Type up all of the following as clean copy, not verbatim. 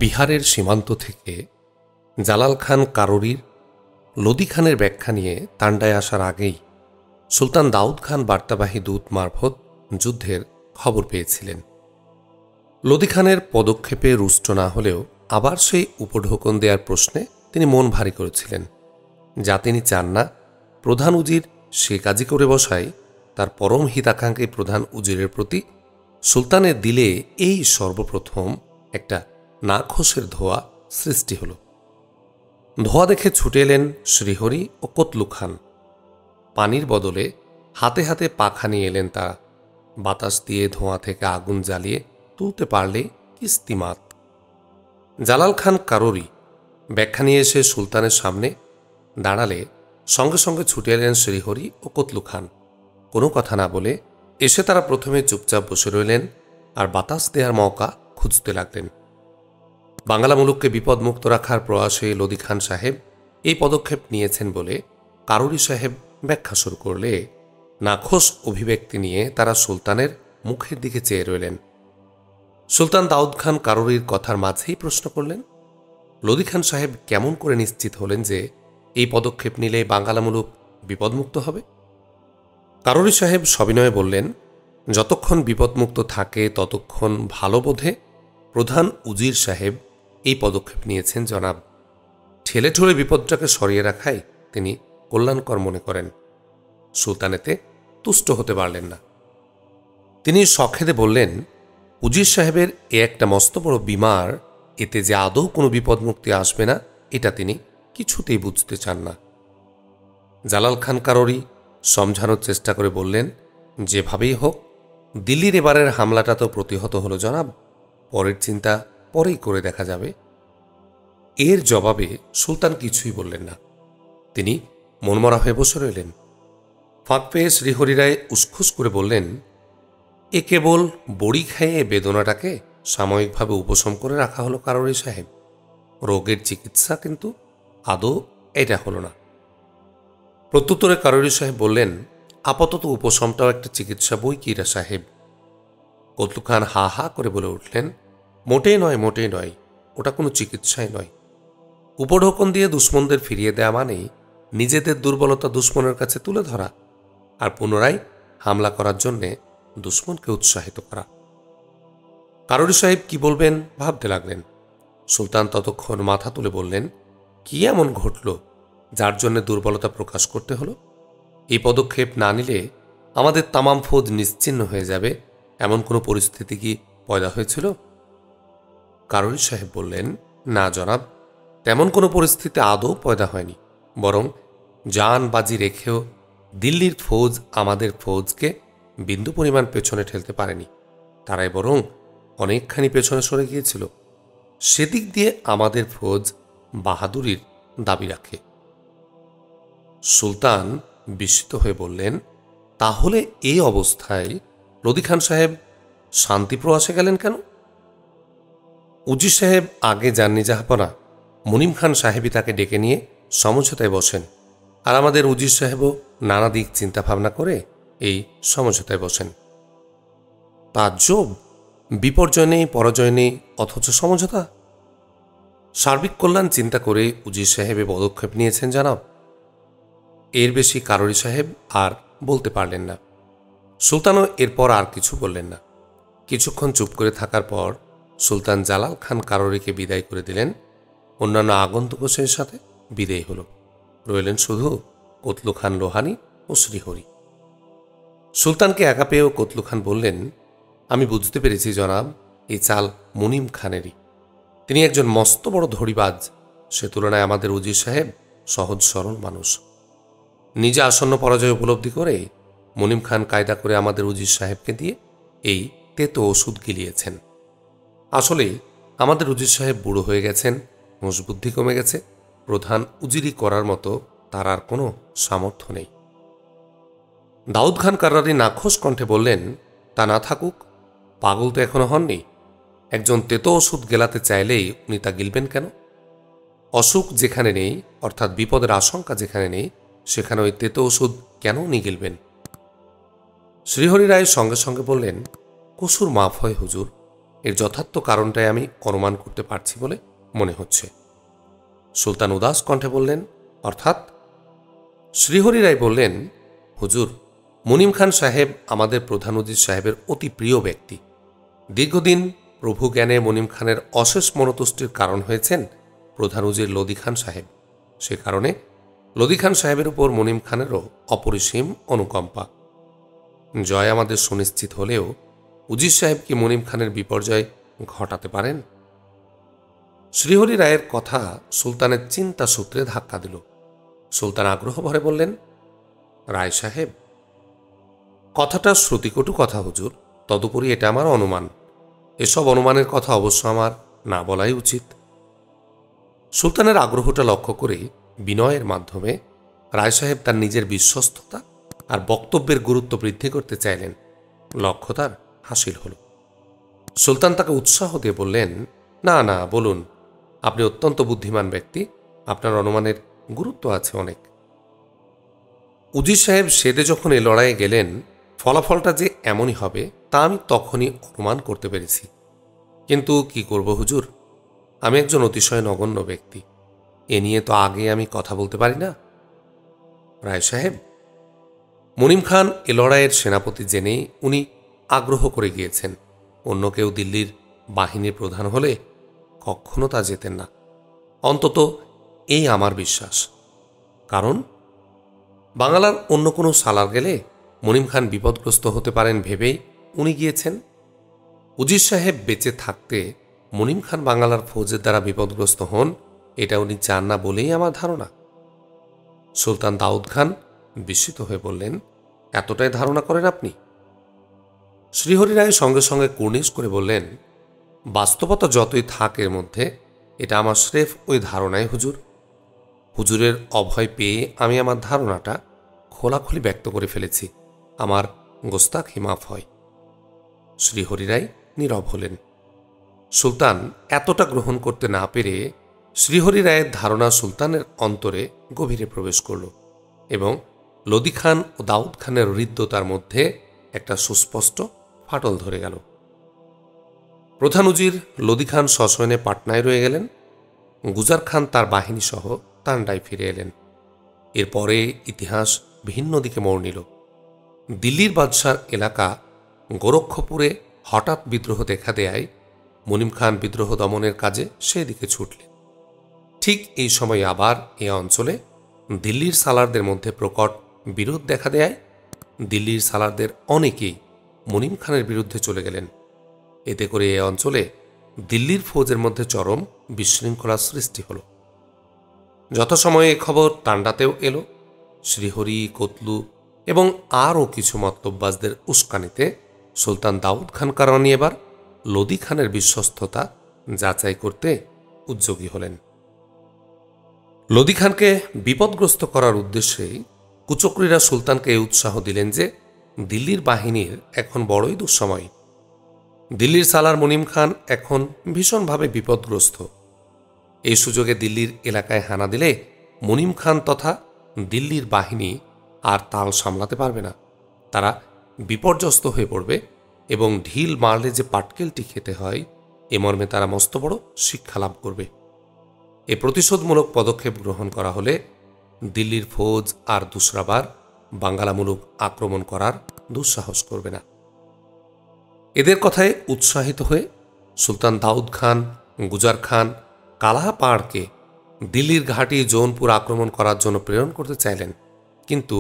বিহারের সীমান্ত থেকে জালাল খান কারোরির লোদি খানের ব্যাখ্যা নিয়ে তান্ডায় আসার আগেই সুলতান দাউদ খান বার্তাবাহী দূত মারফত যুদ্ধের খবর পেয়েছিলেন। লোদি খানের পদক্ষেপে রুষ্ট না হলেও আবার সেই উপঢৌকন দেওয়ার প্রশ্নে তিনি মন ভারী করেছিলেন, যা তিনি চান না প্রধান উজির সে কাজই করে বসায়। তার পরম হিতাকাঙ্ক্ষী প্রধান উজিরের প্রতি সুলতানের দিলে এই সর্বপ্রথম একটা নাখোশের ধোঁয়া সৃষ্টি হল। ধোঁয়া দেখে ছুটে এলেন শ্রীহরি ও কতলু খান। পানির বদলে হাতে হাতে পাখা নিয়ে এলেন তারা। বাতাস দিয়ে ধোঁয়া থেকে আগুন জ্বালিয়ে তুলতে পারলে কিস্তিমাত। জালাল খান কারোরি ব্যাখ্যা নিয়ে এসে সুলতানের সামনে দাঁড়ালে সঙ্গে সঙ্গে ছুটে এলেন শ্রীহরি ও কতলু খান। কোনো কথা না বলে এসে তারা প্রথমে চুপচাপ বসে রইলেন আর বাতাস দেওয়ার মৌকা খুঁজতে লাগলেন। বাংলা মুলুককে বিপদমুক্ত রাখার প্রয়াসে লোদি খান সাহেব এই পদক্ষেপ নিয়েছেন বলে কারোরি সাহেব ব্যাখ্যা শুরু করলে নাখোশ অভিব্যক্তি নিয়ে তারা সুলতানের মুখের দিকে চেয়ে রইলেন। সুলতান দাউদ খান কারোরির কথার মাঝেই প্রশ্ন করলেন, লোদি খান সাহেব কেমন করে নিশ্চিত হলেন যে এই পদক্ষেপ নিলে বাঙ্গালা মুলুক বিপদমুক্ত হবে? কারোরি সাহেব সবিনয়ে বললেন, যতক্ষণ বিপদমুক্ত থাকে ততক্ষণ ভালো বোধে প্রধান উজির সাহেব এই পদক্ষেপ নিয়েছেন জনাব। ঠেলে ঠেলে বিপদটাকে সরিয়ে রাখাই তিনি কল্যাণকর মনে করেন। সুলতানেতে তুষ্ট হতে পারলেন না। তিনি সখেদে বললেন, উজির সাহেবের এ একটা মস্ত বড় বিমার, এতে যে আদৌ কোনো বিপদমুক্তি আসবে না এটা তিনি কিছুতেই বুঝতে চান না। জালাল খান কারোরি সমঝানোর চেষ্টা করে বললেন, যেভাবেই হোক দিল্লির এবারের হামলাটা তো প্রতিহত হলো জনাব, পরের চিন্তা পরেই করে দেখা যাবে। এর জবাবে সুলতান কিছুই বললেন না। তিনি মনমরা হয়ে বসে রইলেন। ফাঁক পেয়ে শ্রীহরি রায় উসখুস করে বললেন, এ কেবল বড়ি খাইয়ে বেদনাটাকে সাময়িকভাবে উপশম করে রাখা হলো কারোরি সাহেব, রোগের চিকিৎসা কিন্তু আদৌ এটা হলো না। প্রত্যুত্তরে কারোরি সাহেব বললেন, আপাতত উপশমটাও একটা চিকিৎসা বই কিরা সাহেব। কতলু খান হা হা করে বলে উঠলেন, মোটেই নয়, মোটেই নয়, ওটা কোনো চিকিৎসাই নয়। উপঢৌকন দিয়ে দুশ্মনদের ফিরিয়ে দেয়া মানেই নিজেদের দুর্বলতা দুশ্মনের কাছে তুলে ধরা আর পুনরায় হামলা করার জন্যে দুশ্মনকে উৎসাহিত করা। কারোরি সাহেব কি বলবেন ভাবতে লাগলেন। সুলতান ততক্ষণ মাথা তুলে বললেন, কি এমন ঘটল যার জন্য দুর্বলতা প্রকাশ করতে হলো? এই পদক্ষেপ না নিলে আমাদের তামাম ফৌজ নিশ্চিহ্ন হয়ে যাবে, এমন কোনো পরিস্থিতি কি পয়দা হয়েছিল? কারোরি সাহেব বললেন, না জনাব, তেমন কোনো পরিস্থিতি আদৌ পয়দা হয়নি। বরং জান বাজি রেখেও দিল্লির ফৌজ আমাদের ফৌজকে বিন্দু পরিমাণ পেছনে ঠেলতে পারেনি। তারাই বরং অনেকখানি পেছনে সরে গিয়েছিল। সেদিক দিয়ে আমাদের ফৌজ বাহাদুরির দাবি রাখে। সুলতান বিস্মিত হয়ে বললেন, তাহলে এই অবস্থায় লোদি খান সাহেব শান্তি প্রয়াসে গেলেন কেন? উজির সাহেব আগে যাননি জাহাপনা, মুনিম খান সাহেবই তাকে ডেকে নিয়ে সমঝোতায় বসেন, আর আমাদের উজির সাহেবও নানা দিক চিন্তাভাবনা করে এই সমঝোতায় বসেন। তাজ্জব, বিপর্যয় নেই, পরাজয় নেই, অথচ সমঝোতা। সার্বিক কল্যাণ চিন্তা করে উজির সাহেবে পদক্ষেপ নিয়েছেন জানাব। এর বেশি কারোরি সাহেব আর বলতে পারলেন না। সুলতানও এরপর আর কিছু বললেন না। কিছুক্ষণ চুপ করে থাকার পর সুলতান জালাল খান কারোরিকে বিদায় করে দিলেন। অন্যান্য আগন্তুকের সাথে বিদায় হল। রইলেন শুধু কতলু খান লোহানি ও শ্রীহরি। সুলতানকে একা পেয়েও কতলু খান বললেন, আমি বুঝতে পেরেছি জনাব, এই চাল মুনিম খানেরই। তিনি একজন মস্ত বড় ধড়িবাজ। সে তুলনায় আমাদের উজির সাহেব সহজ সরল মানুষ। নিজে আসন্ন পরাজয় উপলব্ধি করে মুনিম খান কায়দা করে আমাদের উজির সাহেবকে দিয়ে এই তেতো ওষুধ গিলিয়েছেন। আসলেই আমাদের উজির সাহেব বুড়ো হয়ে গেছেন, হুঁশবুদ্ধি কমে গেছে, প্রধান উজিরি করার মতো তার আর কোনো সামর্থ্য নেই। দাউদ খান কারোরি নাখোশ কণ্ঠে বললেন, তা না থাকুক, পাগল তো এখনো হননি। একজন তেতো ওষুধ গেলাতে চাইলেই উনি তা গিলবেন কেন? অসুখ যেখানে নেই, অর্থাৎ বিপদের আশঙ্কা যেখানে নেই, সেখানে ওই তেতো ওষুধ কেন উনি গিলবেন? শ্রীহরি রায় সঙ্গে সঙ্গে বললেন, কসুর মাফ হয় হুজুর, এর যথার্থ কারণটাই আমি অনুমান করতে পারছি বলে মনে হচ্ছে। সুলতান উদাস কণ্ঠে বললেন, অর্থাৎ? শ্রীহরি রায় বললেন, হুজুর, মুনিম খান সাহেব আমাদের প্রধান উজির সাহেবের অতি প্রিয় ব্যক্তি। দীর্ঘদিন প্রভু জ্ঞানে মুনিম খানের অশেষ মনোতুষ্টির কারণ হয়েছেন প্রধান উজির লোদী খান সাহেব। সে কারণে লোদী খান সাহেবের উপর মুনিম খানেরও অপরিসীম অনুকম্পা। জয় আমাদের সুনিশ্চিত হলেও উজির সাহেব কি মুনিম খানের বিপর্যয় ঘটাতে পারেন? শ্রীহরি রায়ের কথা সুলতানের চিন্তা সূত্রে ধাক্কা দিল। সুলতান আগ্রহ ভরে বললেন, রায় সাহেব, কথাটা শ্রুতিকটু কথা হুজুর, তদুপরি এটা আমার অনুমান। এসব অনুমানের কথা অবশ্য আমার না বলাই উচিত। সুলতানের আগ্রহটা লক্ষ্য করে বিনয়ের মাধ্যমে রায় সাহেব তার নিজের বিশ্বস্ততা আর বক্তব্যের গুরুত্ব বৃদ্ধি করতে চাইলেন। লক্ষ্য তার হাসিল হল। সুলতান তাকে উৎসাহ দিয়ে বললেন, না না, বলুন, আপনি অত্যন্ত বুদ্ধিমান ব্যক্তি, আপনার অনুমানের গুরুত্ব আছে অনেক। উজির সাহেব সেদে যখন এ লড়াইয়ে গেলেন, ফলাফলটা যে এমনই হবে তা আমি তখনই অনুমান করতে পেরেছি। কিন্তু কি করব হুজুর, আমি একজন অতিশয় নগণ্য ব্যক্তি, এ নিয়ে তো আগে আমি কথা বলতে পারি না। রায় সাহেব, মুনিম খান এ লড়াইয়ের সেনাপতি জেনেই উনি আগ্রহ করে গিয়েছেন। অন্য কেউ দিল্লির বাহিনীর প্রধান হলে কখনো তা যেতেন না, অন্তত এই আমার বিশ্বাস। কারণ বাংলার অন্য কোনো সালার গেলে মুনিম খান বিপদগ্রস্ত হতে পারেন ভেবেই উনি গিয়েছেন। উজির সাহেব বেঁচে থাকতে মুনিম খান বাংলার ফৌজের দ্বারা বিপদগ্রস্ত হন, এটা উনি চান না বলেই আমার ধারণা। সুলতান দাউদ খান বিস্মিত হয়ে বললেন, এতটাই ধারণা করেন আপনি? শ্রীহরি রায় সঙ্গে সঙ্গে কুর্নিশ করে বললেন, বাস্তবতা যতই থাক এর মধ্যে এটা আমার স্রেফ ওই ধারণাই হুজুর। হুজুরের অভয় পেয়ে আমি আমার ধারণাটা খোলাখুলি ব্যক্ত করে ফেলেছি। আমার গোস্তাখি মাফ হয়। শ্রীহরি রায় নীরব হলেন। সুলতান এতটা গ্রহণ করতে না পেরে শ্রীহরি রায়ের ধারণা সুলতানের অন্তরে গভীরে প্রবেশ করল এবং লোদী খান ও দাউদ খানের হৃদ্যতার মধ্যে একটা সুস্পষ্ট ফাটল ধরে গেল। প্রধান উজির লোদী খান সশয়নে পাটনায় রয়ে গেলেন। গুজার খান তার বাহিনী সহ তান্ডায় ফিরে এলেন। এরপরে ইতিহাস ভিন্ন দিকে মোড় নিল। দিল্লির বাদশার এলাকা গোরক্ষপুরে হঠাৎ বিদ্রোহ দেখা দেয়। মুনিম খান বিদ্রোহ দমনের কাজে সেদিকে ছুটলেন। ঠিক এই সময় আবার এ অঞ্চলে দিল্লির সালারদের মধ্যে প্রকট বিরোধ দেখা দেয়। দিল্লির সালারদের অনেকেই মুনিম খানের বিরুদ্ধে চলে গেলেন। এতে করে এ অঞ্চলে দিল্লির ফৌজের মধ্যে চরম বিশৃঙ্খলার সৃষ্টি হল। যথাসময়ে এ খবর তান্ডাতেও এলো। শ্রীহরি, কতলু এবং আরও কিছু মতলববাজদের উস্কানিতে সুলতান দাউদ খান কারওয়ানি এবার লোদী খানের বিশ্বস্ততা যাচাই করতে উদ্যোগী হলেন। লোদী খানকে বিপদগ্রস্ত করার উদ্দেশ্যে কুচক্রীরা সুলতানকে এই উৎসাহ দিলেন যে দিল্লির বাহিনীর এখন বড়ই দুঃসময়। দিল্লির সালার মুনিম খান এখন ভীষণভাবে বিপদগ্রস্ত। এই সুযোগে দিল্লির এলাকায় হানা দিলে মুনিম খান তথা দিল্লির বাহিনী আর তাল সামলাতে পারবে না। তারা বিপর্যস্ত হয়ে পড়বে এবং ঢিল মারলে যে পাটকেলটি খেতে হয় এ মর্মে তারা মস্ত বড় শিক্ষা লাভ করবে। এ প্রতিশোধমূলক পদক্ষেপ গ্রহণ করা হলে দিল্লির ফৌজ আর দুসরাবার বাঙ্গালামূলক আক্রমণ করার দুঃসাহস করবে না। এদের কথায় উৎসাহিত হয়ে সুলতান দাউদ খান গুজার খান কালাপাড়কে দিল্লির ঘাঁটি জৌনপুর আক্রমণ করার জন্য প্রেরণ করতে চাইলেন। কিন্তু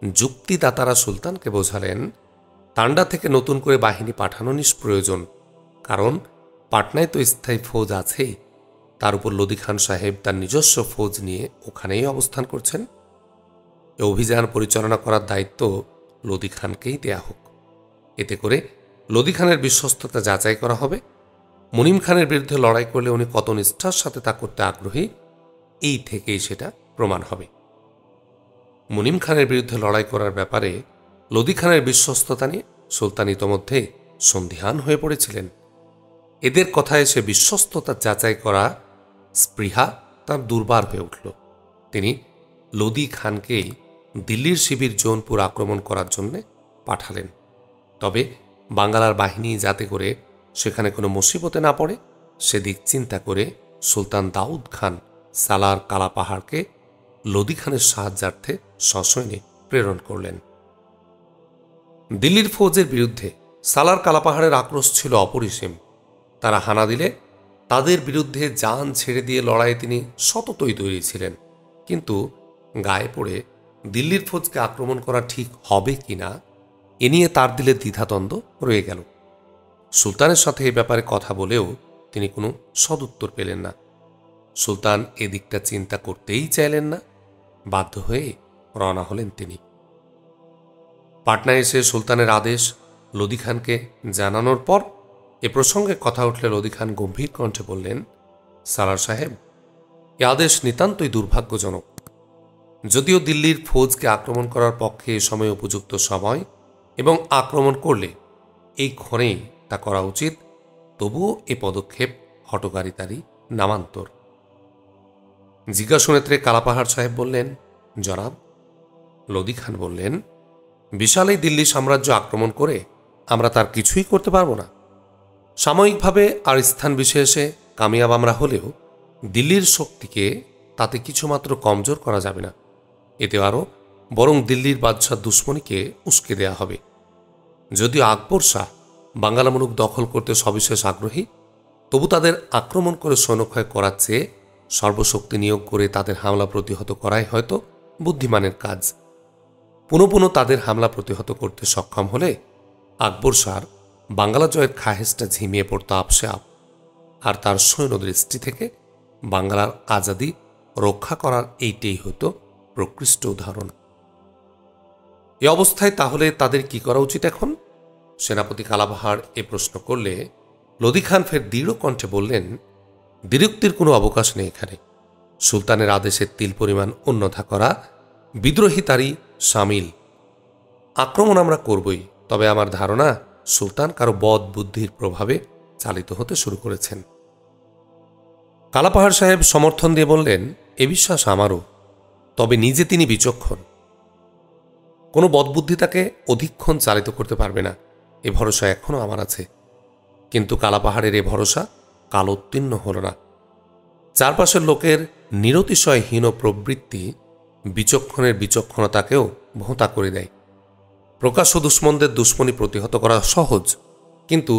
যুক্তিদাতারা সুলতানকে বোঝালেন তান্ডা থেকে নতুন করে বাহিনী পাঠানো নিষ্প্রয়োজন, কারণ পাটনায় তো স্থায়ী ফৌজ আছেই। তার উপর লোদী খান সাহেব তার নিজস্ব ফৌজ নিয়ে ওখানেই অবস্থান করছেন। এ অভিযান পরিচালনা করার দায়িত্ব লোদী খানকেই দেয়া হোক। এতে করে লোদী খানের বিশ্বস্ততা যাচাই করা হবে। মুনিম খানের বিরুদ্ধে লড়াই করলে উনি কত নিষ্ঠার সাথে তা করতে আগ্রহী এই থেকেই সেটা প্রমাণ হবে। মুনিম খানের বিরুদ্ধে লড়াই করার ব্যাপারে লোদী খানের বিশ্বস্ততা নিয়ে সুলতান ইতোমধ্যে সন্দিহান হয়ে পড়েছিলেন। এদের কথায় সে বিশ্বস্ততা যাচাই করা স্পৃহা তার দুর্বার হয়ে উঠল। তিনি লোদী খানকেই দিল্লির শিবির জৌনপুর আক্রমণ করার জন্য পাঠালেন। তবে বাঙ্গালার বাহিনী যাতে করে সেখানে কোনো মুসিবতে না পড়ে সেদিক চিন্তা করে সুলতান দাউদ খান সালার কালাপাহাড়কে লোদি খানের সাহায্যার্থে সসৈন্যে প্রেরণ করলেন। দিল্লির ফৌজের বিরুদ্ধে সালার কালাপাহাড়ের আক্রোশ ছিল অপরিসীম। তারা হানা দিলে তাদের বিরুদ্ধে জান ছেড়ে দিয়ে লড়াইয়ে তিনি সততই তৈরি ছিলেন। কিন্তু গায়ে পড়ে দিল্লির ফৌজকে আক্রমণ করা ঠিক হবে কিনা এ নিয়ে তার দিলে দ্বিধাদ্বন্দ্ব রয়ে গেল। সুলতানের সাথে এ ব্যাপারে কথা বলেও তিনি কোনো সদুত্তর পেলেন না। সুলতান এদিকটা চিন্তা করতেই চাইলেন না। বাধ্য হয়ে রওনা হলেন তিনি। পাটনায় এসে সুলতানের আদেশ লোদি খানকে জানানোর পর এ প্রসঙ্গে কথা উঠলে লোদি খান গম্ভীর কণ্ঠে বললেন, সালার সাহেব, এ আদেশ নিতান্তই দুর্ভাগ্যজনক। যদিও দিল্লির ফৌজকে আক্রমণ করার পক্ষে এ সময় উপযুক্ত সময় এবং আক্রমণ করলে এই ক্ষণেই তা করা উচিত, তবুও এ পদক্ষেপ হঠকারিতারই নামান্তর। জিজ্ঞাসনেত্রে কালাপাহাড় সাহেব বললেন, জনাব। লোদি খান বললেন, বিশাল এই দিল্লি সাম্রাজ্য আক্রমণ করে আমরা তার কিছুই করতে পারব না। সাময়িকভাবে আর স্থান বিশেষে কামিয়াব আমরা হলেও দিল্লির শক্তিকে তাতে কিছুমাত্র কমজোর করা যাবে না। এতে আরও বরং দিল্লির বাদশাহ দুশ্মনীকে উস্কে দেয়া হবে। যদিও আকবর শাহ বাংলা মুলুক দখল করতে সবিশেষ আগ্রহী, তবু তাদের আক্রমণ করে সৈন্যক্ষয় করার চেয়ে সর্বশক্তি নিয়োগ করে তাদের হামলা প্রতিহত করাই হয়তো বুদ্ধিমানের কাজ। পুনঃ পুনঃ তাদের হামলা প্রতিহত করতে সক্ষম হলে আকবর শাহর বাংলা জয়ের খাহেসটা ঝিমিয়ে পড়ত আপসে আপ, আর তার সৈন্য দৃষ্টি থেকে বাংলার আজাদি রক্ষা করার এইটাই হতো প্রকৃষ্ট উদাহরণ। এ অবস্থায় তাহলে তাদের কি করা উচিত এখন? সেনাপতি কালাপাহাড় এ প্রশ্ন করলে লোদি খান ফের দৃঢ় কণ্ঠে বললেন, দ্বিরুক্তির কোনো অবকাশ নেই এখানে। সুলতানের আদেশের তিল পরিমাণ অন্যথা করা বিদ্রোহী তারই সামিল। আক্রমণ আমরা করবই, তবে আমার ধারণা সুলতান কারো বদ বুদ্ধির প্রভাবে চালিত হতে শুরু করেছেন। কালাপাহাড় সাহেব সমর্থন দিয়ে বললেন, এ বিশ্বাস আমারও, তবে নিজে তিনি বিচক্ষণ। কোনো বদবুদ্ধি তাকে অধিকক্ষণ চালিত করতে পারবে না, এ ভরসা এখনও আমার আছে। কিন্তু কালাপাহাড়ের এ ভরসা কাল উত্তীর্ণ হল না। চারপাশের লোকের নিরতিশয়হীন প্রবৃত্তি বিচক্ষণের বিচক্ষণতাকেও ভোঁতা করে দেয়। প্রকাশ্য দুশ্মনদের দুশ্মনী প্রতিহত করা সহজ, কিন্তু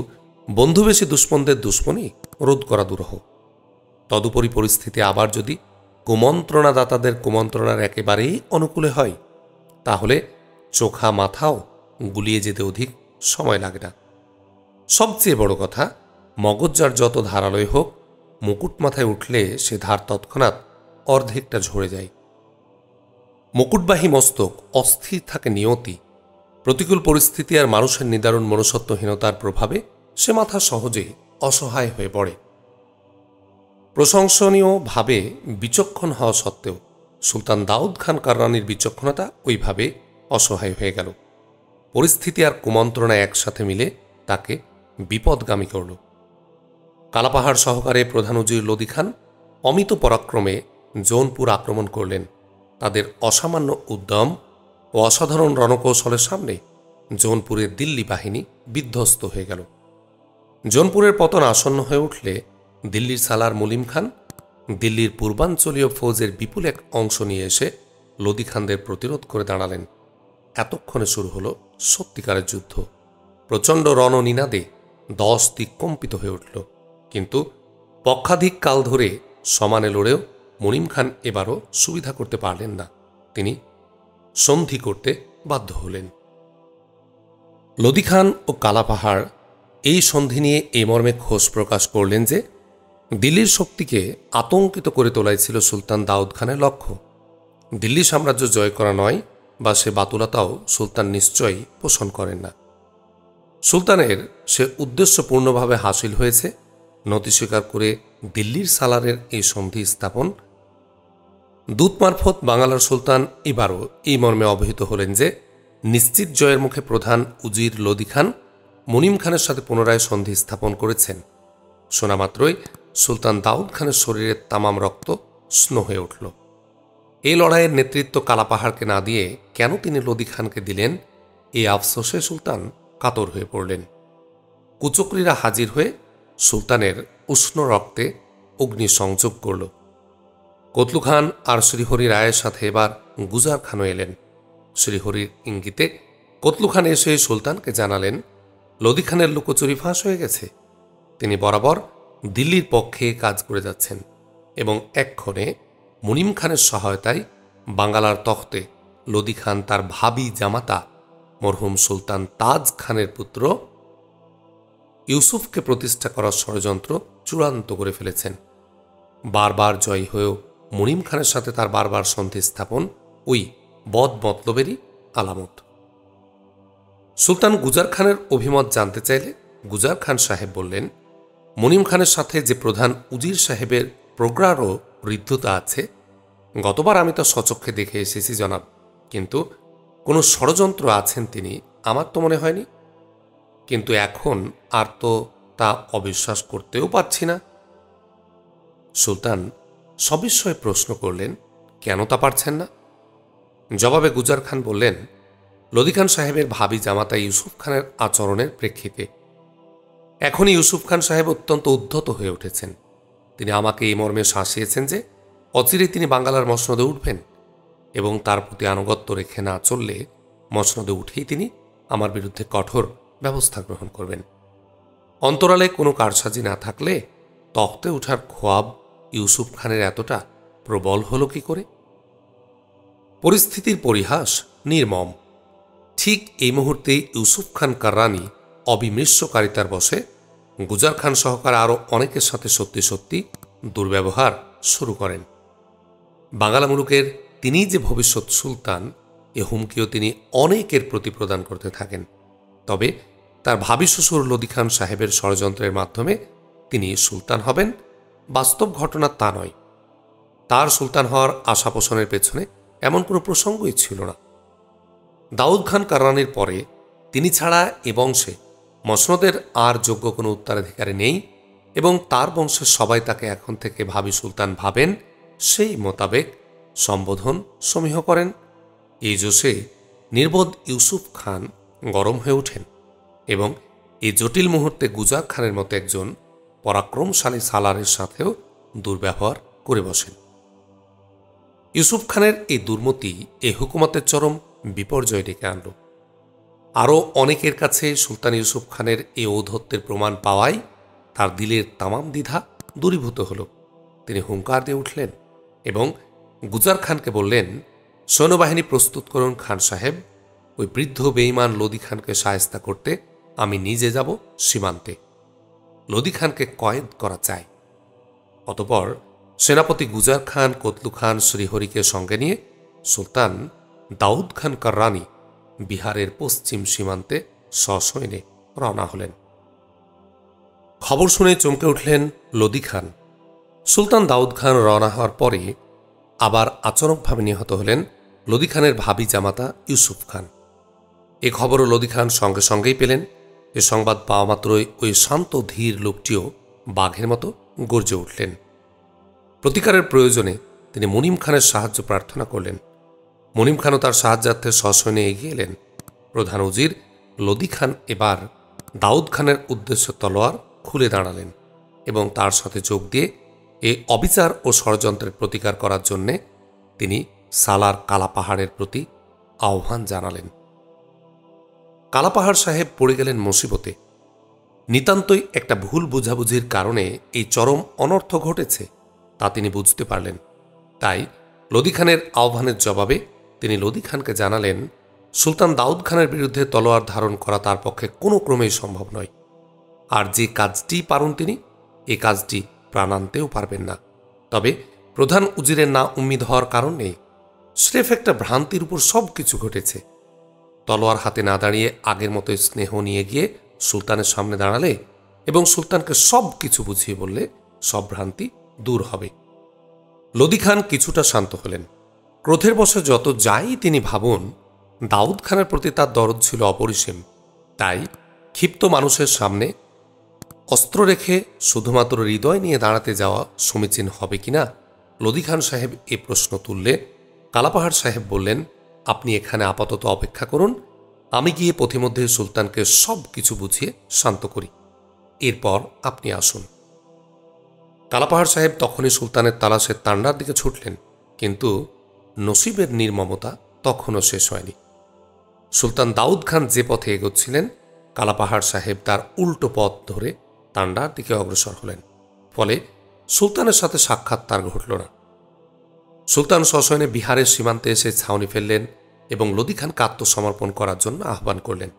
বন্ধুবেশী দুশ্মনদের দুশ্মনী রোধ করা দুরূহ। তদুপরি পরিস্থিতি আবার যদি কুমন্ত্রণাদাতাদের কুমন্ত্রণার একেবারেই অনুকূলে হয়, তাহলে চোখা মাথাও গুলিয়ে যেতে অধিক সময় লাগে না। সবচেয়ে বড় কথা, মগজ যার যত ধারালয় হোক, মুকুট মাথায় উঠলে সে ধার তৎক্ষণাৎ অর্ধেকটা ঝরে যায়। মুকুটবাহী মস্তক অস্থির থাকে নিয়তি। প্রতিকূল পরিস্থিতি আর মানুষের নিদারুণ মনুষ্যত্বহীনতার প্রভাবে সে মাথা সহজেই অসহায় হয়ে পড়ে। প্রশংসনীয়ভাবে বিচক্ষণ হওয়া সত্ত্বেও সুলতান দাউদ খান কাররানির বিচক্ষণতা ওইভাবে অসহায় হয়ে গেল। পরিস্থিতি আর কুমন্ত্রণা একসাথে মিলে তাকে বিপদগামী করল। কালাপাহাড় সহকারে প্রধান উজির লোদি খান অমিত পরাক্রমে জৌনপুর আক্রমণ করলেন। তাদের অসামান্য উদ্যম ও অসাধারণ রণকৌশলের সামনে জৌনপুরের দিল্লি বাহিনী বিধ্বস্ত হয়ে গেল। জৌনপুরের পতন আসন্ন হয়ে উঠলে দিল্লির সালার মুলিম খান দিল্লির পূর্বাঞ্চলীয় ফৌজের বিপুল এক অংশ নিয়ে এসে লোদি খানদের প্রতিরোধ করে দাঁড়ালেন। এতক্ষণে শুরু হল সত্যিকারের যুদ্ধ। প্রচণ্ড রণনিনাদে 10 দিক কম্পিত হয়ে উঠল, কিন্তু পক্ষাধিক কাল ধরে সমানে লড়েও মুনিম খান এবারও সুবিধা করতে পারলেন না। তিনি সন্ধি করতে বাধ্য হলেন। লোদি খান ও কালাপাহাড় এই সন্ধি নিয়ে এ মর্মে ক্ষোভ প্রকাশ করলেন যে দিল্লির শক্তিকে আতঙ্কিত করে তোলাই ছিল সুলতান দাউদ খানের লক্ষ্য। দিল্লি সাম্রাজ্য জয় করা নয়, বা সে বাতুলতাও সুলতান নিশ্চয়ই পোষণ করেন না। সুলতানের সে উদ্দেশ্য পূর্ণভাবে হাসিল হয়েছে। নতি স্বীকার করে দিল্লির সালারের এই সন্ধি স্থাপন দূত মারফত বাংলার সুলতান এবারও এই মর্মে অবহিত হলেন যে নিশ্চিত জয়ের মুখে প্রধান উজির লোদি খান মুনিম খানের সাথে পুনরায় সন্ধি স্থাপন করেছেন। শোনা মাত্রই সুলতান দাউদ খানের শরীরের তামাম রক্ত স্নো হয়ে উঠল। এই লড়াইয়ের নেতৃত্ব কালাপাহাড়কে না দিয়ে কেন তিনি লোদি খানকে দিলেন, এই আফসোসে সুলতান কাতর হয়ে পড়লেন। কুচক্রীরা হাজির হয়ে সুলতানের উষ্ণ রক্তে অগ্নিসংযোগ করল। কতলু খান আর শ্রীহরি রায়ের সাথে এবার গুজার খানও এলেন। শ্রীহরির ইঙ্গিতে কতলু খান এসে সুলতানকে জানালেন লোদি খানের লুকোচুরি ফাঁস হয়ে গেছে। তিনি বরাবর দিল্লির পক্ষে কাজ করে যাচ্ছেন এবং এক্ষণে মুনিম খানের সহায়তায় বাঙ্গালার তখতে লোদি খান তার ভাবি জামাতা মরহুম সুলতান তাজ খানের পুত্র ইউসুফকে প্রতিষ্ঠা করার ষড়যন্ত্র চূড়ান্ত করে ফেলেছেন। বারবার জয়ী হয়েও মুনিম খানের সাথে তার বারবার সন্ধি স্থাপন ওই বদ মতলবেরই আলামত। সুলতান গুজার খানের অভিমত জানতে চাইলে গুজার খান সাহেব বললেন, মুনিম খানের সাথে যে প্রধান উজির সাহেবের প্রগাঢ় হৃদ্যতা আছে, গতবার আমি তা সচক্ষে দেখে এসেছি জনাব, কিন্তু কোনো ষড়যন্ত্র আছেন তিনি আমার তো মনে হয়নি। কিন্তু এখন আর তো তা অবিশ্বাস করতেও পারছি না। সুলতান সবিস্ময়ে প্রশ্ন করলেন, কেন তা পারছেন না? জবাবে গুজার খান বললেন, লোদি খান সাহেবের ভাবি জামাতা ইউসুফ খানের আচরণের প্রেক্ষিতে এখনই ইউসুফ খান সাহেব অত্যন্ত উদ্ধত হয়ে উঠেছেন। তিনি আমাকে এই মর্মে শাসিয়েছেন যে অচিরেই তিনি বাঙ্গালার মসনদে উঠবেন এবং তার প্রতি আনুগত্য রেখে না চললে মসনদে উঠেই তিনি আমার বিরুদ্ধে কঠোর ব্যবস্থা গ্রহণ করবেন। অন্তরালে কোনো কারসাজি না থাকলে তখতে উঠার খোয়াব ইউসুফ খানের এতটা প্রবল হল কি করে? পরিস্থিতির পরিহাস নির্মম। ঠিক এই মুহূর্তে ইউসুফ খান কাররানি অবিমৃষ্যকারিতার বশে গুজার খান সহকারে আরও অনেকের সাথে সত্যি সত্যি দুর্ব্যবহার শুরু করেন। বাঙ্গালা মুলুকের তিনি যে ভবিষ্যৎ সুলতান, এ হুমকিও তিনি অনেকের প্রতি প্রদান করতে থাকেন। তবে তার ভাবি শ্বশুর লোদি খান সাহেবের ষড়যন্ত্রের মাধ্যমে তিনি সুলতান হবেন, বাস্তব ঘটনা তা নয়। তার সুলতান হওয়ার আশা পোষণের পেছনে এমন কোনো প্রসঙ্গই ছিল না। দাউদ খান কাররানির পরে তিনি ছাড়া এ বংশে মসনদের আর যোগ্য কোনো উত্তরাধিকারী নেই এবং তার বংশের সবাই তাকে এখন থেকে ভাবি সুলতান ভাবেন, সেই মোতাবেক সম্বোধন সমীহ করেন। এই জোশে নির্বোধ ইউসুফ খান গরম হয়ে ওঠেন এবং এই জটিল মুহূর্তে গুজার খানের মতো একজন পরাক্রমশালী সালারের সাথেও দুর্ব্যবহার করে বসেন। ইউসুফ খানের এই দুর্মতি এই হুকুমতের চরম বিপর্যয় ডেকে আনল। আরও অনেকের কাছে সুলতান ইউসুফ খানের এই ঔদ্ধত্যের প্রমাণ পাওয়ায় তার দিলের তামাম দ্বিধা দূরীভূত হল। তিনি হুঙ্কার দিয়ে উঠলেন এবং গুজার খানকে বললেন, সৈন্যবাহিনী প্রস্তুত করুন খান সাহেব, ওই বৃদ্ধ বেঈমান লোদি খানকে শায়েস্তা করতে আমি নিজে যাব সীমান্তে। লোদি খানকে কয়েদ করা চাই। অতঃপর সেনাপতি গুজার খান কতলু খান শ্রীহরিকে সঙ্গে নিয়ে সুলতান দাউদ খান কাররানি বিহারের পশ্চিম সীমান্তে সসৈন্যে রওনা হলেন। খবর শুনে চমকে উঠলেন লোদি খান। সুলতান দাউদ খান রওনা হওয়ার পরে আবার আচরকভাবে নিহত হলেন লোদি খানের ভাবি জামাতা ইউসুফ খান। এ খবরও লোদি খান সঙ্গে সঙ্গেই পেলেন। এ সংবাদ পাওয়া মাত্রই ওই শান্ত ধীর লোকটিও বাঘের মতো গর্জে উঠলেন। প্রতিকারের প্রয়োজনে তিনি মুনিম খানের সাহায্য প্রার্থনা করলেন। মুনিম খানও তার সাহায্যার্থে সসৈন্যে এগিয়ে এলেন। প্রধান উজির লোদি খান এবার দাউদ খানের উদ্দেশ্যে তলোয়ার খুলে দাঁড়ালেন এবং তার সাথে যোগ দিয়ে এ অবিচার ও ষড়যন্ত্রের প্রতিকার করার জন্যে তিনি সালার কালাপাহাড়ের প্রতি আহ্বান জানালেন। কালাপাহাড় সাহেব পড়ে গেলেন মুসিবতে। নিতান্তই একটা ভুল বুঝাবুঝির কারণে এই চরম অনর্থ ঘটেছে তা তিনি বুঝতে পারলেন। তাই লোদি খানের আহ্বানের জবাবে তিনি লোদি খানকে জানালেন, সুলতান দাউদ খানের বিরুদ্ধে তলোয়ার ধারণ করা তার পক্ষে কোনো ক্রমেই সম্ভব নয়। আর যে কাজটি পারুন তিনি, এ কাজটি প্রাণান্তেও পারবেন না। তবে প্রধান উজিরের না উম্মিদ হওয়ার কারণ নেই। স্রেফ একটা ভ্রান্তির উপর সব কিছু ঘটেছে। তলোয়ার হাতে না দাঁড়িয়ে আগের মতো স্নেহ নিয়ে গিয়ে সুলতানের সামনে দাঁড়ালে এবং সুলতানকে সব কিছু বুঝিয়ে বললে সব ভ্রান্তি দূর হবে। লোদি খান কিছুটা শান্ত হলেন। ক্রোধের বশে যত যাই তিনি ভাবুন, দাউদ খানের প্রতি তার দরদ ছিল অপরিসীম। তাই ক্ষিপ্ত মানুষের সামনে অস্ত্র রেখে শুধুমাত্র হৃদয় নিয়ে দাঁড়াতে যাওয়া সমীচীন হবে কিনা লোদি খান সাহেব এ প্রশ্ন তুললে কালাপাহাড় সাহেব বললেন, আপনি এখানে আপাতত অপেক্ষা করুন, আমি গিয়ে পথিমধ্যে সুলতানকে সব কিছু বুঝিয়ে শান্ত করি। এরপর আপনি আসুন। কালাপাহাড় সাহেব তখনই সুলতানের তালাশের তান্ডার দিকে ছুটলেন, কিন্তু নসিবের নির্মমতা তখনও শেষ হয়নি। সুলতান দাউদ খান যে পথে এগোচ্ছিলেন, কালাপাহাড় সাহেব তার উল্টো পথ ধরে তান্ডার দিকে অগ্রসর হলেন। ফলে সুলতানের সাথে সাক্ষাৎ তার ঘটল না। সুলতান সশয়নে বিহারের সীমান্তে এসে ছাউনি ফেললেন এবং লোদি খানকে আত্মসমর্পণ করার জন্য আহ্বান করলেন।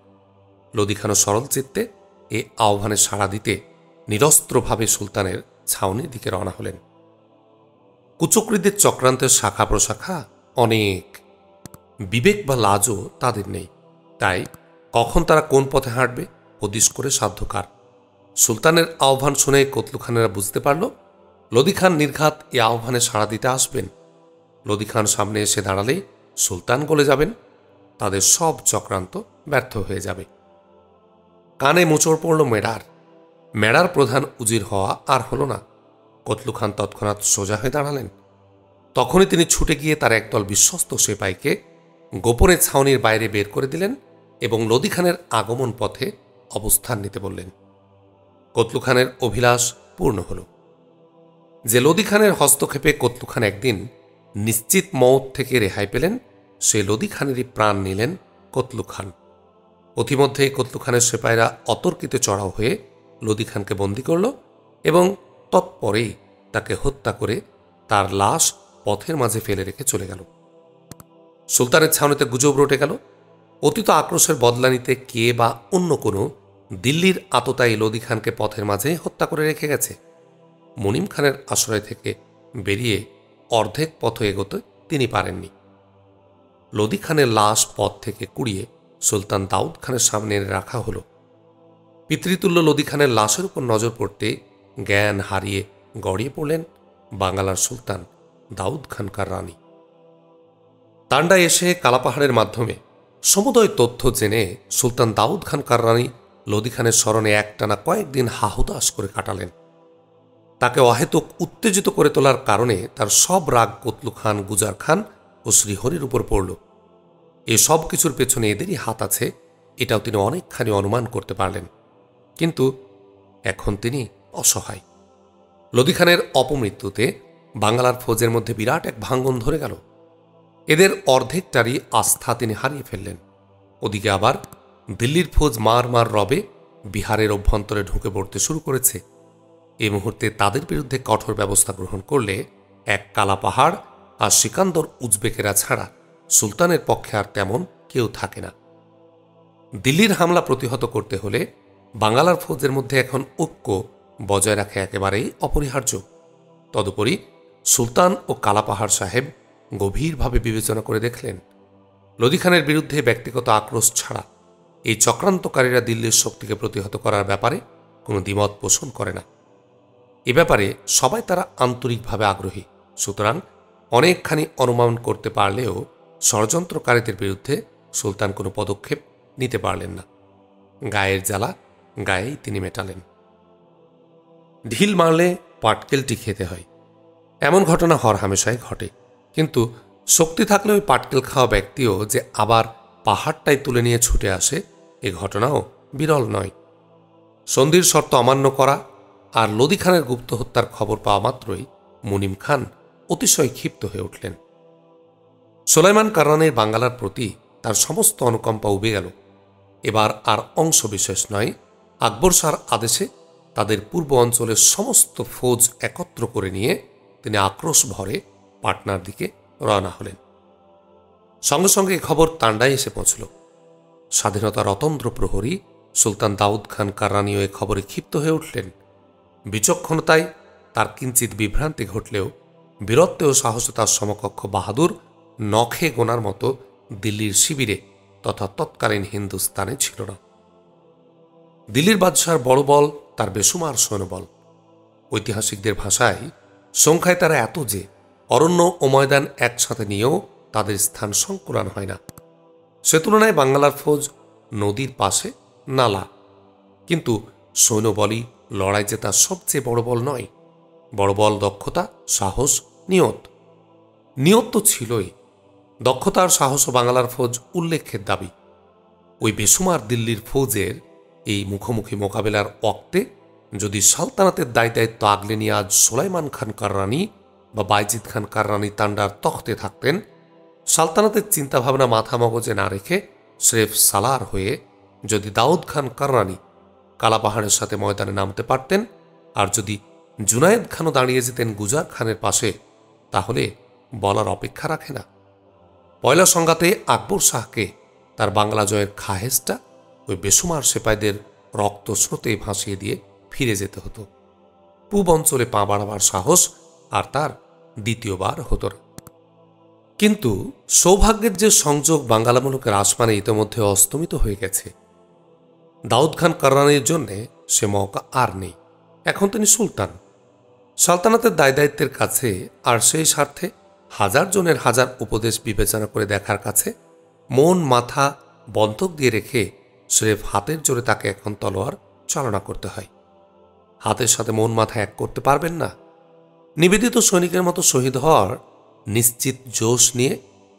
লোদি খানও সরল চিত্তে এ আহ্বানে সাড়া দিতে নিরস্ত্রভাবে সুলতানের ছাউনির দিকে রওনা হলেন। কুচক্রীদের চক্রান্তের শাখা প্রশাখা অনেক, বিবেক বা লাজও তাদের নেই। তাই কখন তারা কোন পথে হাঁটবে হদিশ করে সাধ্যকার। সুলতানের আহ্বান শুনে কতলু খানেরা বুঝতে পারল লোদি খান নির্ঘাত এ আহ্বানে সাড়া দিতে আসবেন। লোদি খান সামনে এসে দাঁড়ালে সুলতান গলে যাবেন, তাদের সব চক্রান্ত ব্যর্থ হয়ে যাবে। কানে মোচড় পড়ল মেড়ার। মেড়ার প্রধান উজির হওয়া আর হল না। কতলু খান তৎক্ষণাৎ সোজা হয়ে দাঁড়ালেন। তখনই তিনি ছুটে গিয়ে তার একদল বিশ্বস্ত সেপাইকে গোপনে ছাউনির বাইরে বের করে দিলেন এবং লোদি খানের আগমন পথে অবস্থান নিতে বললেন। কতলু খানের অভিলাষ পূর্ণ হল। যে লোদি খানের হস্তক্ষেপে কতলু খান একদিন নিশ্চিত মওত থেকে রেহাই পেলেন, সে লোদি খানেরই প্রাণ নিলেন কতলু খান। অতিমধ্যে কতলু খানের সেপাইরা অতর্কিতে চড়াও হয়ে লোদি খানকে বন্দী করল এবং তৎপরেই তাকে হত্যা করে তার লাশ পথের মাঝে ফেলে রেখে চলে গেল। সুলতানের ছাউনিতে গুজব রটে গেল, অতীত আক্রোশের বদলা নিতে কে বা অন্য কোনো দিল্লির আততায়ী লোদি খানকে পথের মাঝে হত্যা করে রেখে গেছে। মুনিম খানের আশ্রয় থেকে বেরিয়ে অর্ধেক পথ এগোতে তিনি পারেননি। লোদি খানের লাশ পথ থেকে কুড়িয়ে সুলতান দাউদ খানের সামনে এনে রাখা হল। পিতৃতুল্য লোদি খানের লাশের উপর নজর পড়তে জ্ঞান হারিয়ে গড়িয়ে পড়লেন বাংলার সুলতান দাউদ খানকার রানী। তান্ডায় এসে কালাপাহাড়ের মাধ্যমে সমুদয় তথ্য জেনে সুলতান দাউদ খানকার রানী লোদি খানের স্মরণে একটানা কয়েকদিন হাহুতাশ করে কাটালেন। তাকে অহেতুক উত্তেজিত করে তোলার কারণে তার সব রাগ কতলু খান, গুজার খান ও শ্রীহরির উপর পড়ল। এসব কিছুর পেছনে এদেরই হাত আছে, এটাও তিনি অনেকখানি অনুমান করতে পারলেন। কিন্তু এখন তিনি অসহায়। লোদি খানের অপমৃত্যুতে বাংলার ফৌজের মধ্যে বিরাট এক ভাঙ্গন ধরে গেল। এদের অর্ধেকটারই আস্থা তিনি হারিয়ে ফেললেন। ওদিকে আবার দিল্লির ফৌজ মার মার রবে বিহারের অভ্যন্তরে ঢুকে পড়তে শুরু করেছে। এই মুহূর্তে তাদের বিরুদ্ধে কঠোর ব্যবস্থা গ্রহণ করলে এক কালাপাহাড় আর সিকান্দর উজবেকেরা ছাড়া সুলতানের পক্ষে আর তেমন কেউ থাকে না। দিল্লির হামলা প্রতিহত করতে হলে বাংলার ফৌজের মধ্যে এখন ঐক্য বজায় রাখা একেবারেই অপরিহার্য। তদুপরি সুলতান ও কালাপাহাড় সাহেব গভীরভাবে বিবেচনা করে দেখলেন, লোদি খানের বিরুদ্ধে ব্যক্তিগত আক্রোশ ছাড়া এই চক্রান্তকারীরা দিল্লির শক্তিকে প্রতিহত করার ব্যাপারে কোনো দ্বিমত পোষণ করে না। এ ব্যাপারে সবাই তারা আন্তরিকভাবে আগ্রহী। সুতরাং অনেকখানি অনুমান করতে পারলেও ষড়যন্ত্রকারীদের বিরুদ্ধে সুলতান কোনো পদক্ষেপ নিতে পারলেন না। গায়ের জ্বালা গায়েই তিনি মেটালেন। ঢিল মারলে পাটকেলটি খেতে হয়, এমন ঘটনা হরহামেশাই ঘটে। কিন্তু শক্তি থাকলে ওই পাটকেল খাওয়া ব্যক্তিও যে আবার পাহাড়টাই তুলে নিয়ে ছুটে আসে, এ ঘটনাও বিরল নয়। সন্ধির শর্ত অমান্য করা আর লোদি খানের গুপ্ত হত্যার খবর পাওয়া মাত্রই মুনিম খান অতিশয় ক্ষিপ্ত হয়ে উঠলেন। সুলাইমান কাররানের বাঙ্গালার প্রতি তার সমস্ত অনুকম্পা উবে গেল। এবার আর অংশবিশেষ নয়, আকবর শাহর আদেশে তাদের পূর্ব অঞ্চলের সমস্ত ফৌজ একত্র করে নিয়ে তিনি আক্রোশ ভরে পাটনার দিকে রওনা হলেন। সঙ্গে সঙ্গে এ খবর তান্ডায় এসে পৌঁছল। স্বাধীনতার অতন্দ্র প্রহরী সুলতান দাউদ খান কাররানীও এ খবরে ক্ষিপ্ত হয়ে উঠলেন। বিচক্ষণতায় তার কিঞ্চিত বিভ্রান্তি ঘটলেও বীরত্বে ও সাহসে তার সমকক্ষ বাহাদুর নখে গোনার মতো দিল্লির শিবিরে তথা তৎকালীন হিন্দুস্তানে ছিল না। দিল্লির বাদশার বড় বল তার বেসুমার সৈন্যবল। ঐতিহাসিকদের ভাষায় সংখ্যায় তারা এত যে অরণ্য ও ময়দান একসাথে নিয়েও তাদের স্থান সংকুলান হয় না। সে তুলনায় বাংলার ফৌজ নদীর পাশে নালা। কিন্তু সৈন্যবলই লড়াই যে তার সবচেয়ে বড় বল নয়। বড় বল দক্ষতা, সাহস, নিয়ত। নিয়ত তো ছিলই, দক্ষতা আর সাহসও বাংলার ফৌজ উল্লেখের দাবি। ওই বেসুমার দিল্লির ফৌজের এই মুখোমুখি মোকাবেলার অক্তে যদি সালতানাতের দায়িত্ব আগলে নিয়ে আজ সুলাইমান খান কাররানি বা বাইজিদ খান কাররানি তান্ডার তখতে থাকতেন, সালতানাতের চিন্তাভাবনা মাথা মগজে না রেখে স্রেফ সালার হয়ে যদি দাউদ খান কাররানি কালাপাহাড়ের সাথে ময়দানে নামতে পারতেন, আর যদি জুনায়েদ খানও দাঁড়িয়ে যেতেন গুজার খানের পাশে, তাহলে বলার অপেক্ষা রাখে না। পয়লা সংঘাতে আকবর শাহকে তার বাংলা জয়ের খাহেজটা ওই বেসুমার সেপাইদের রক্ত স্রোতে ভাসিয়ে দিয়ে ফিরে যেতে হতো। পূব অঞ্চলে পা বাড়াবার সাহস আর তার দ্বিতীয়বার হতো না। কিন্তু সৌভাগ্যের যে সংযোগ বাঙ্গালা মুলুকের আসমানে ইতোমধ্যে অস্তমিত হয়ে গেছে, দাউদ খান কাররানির জন্যে সে মৌকা আর নেই। এখন তিনি সুলতান, সালতানাতের দায়িত্বের কাছে, আর সেই স্বার্থে হাজার জনের হাজার উপদেশ বিবেচনা করে দেখার কাছে মন মাথা বন্ধক দিয়ে রেখে স্রেফ হাতের জোরে তাকে এখন তলোয়ার চালনা করতে হয়। হাতের সাথে মন মাথা এক করতে পারবেন না। নিবেদিত সৈনিকের মতো শহীদ হওয়ার নিশ্চিত জোশ নিয়ে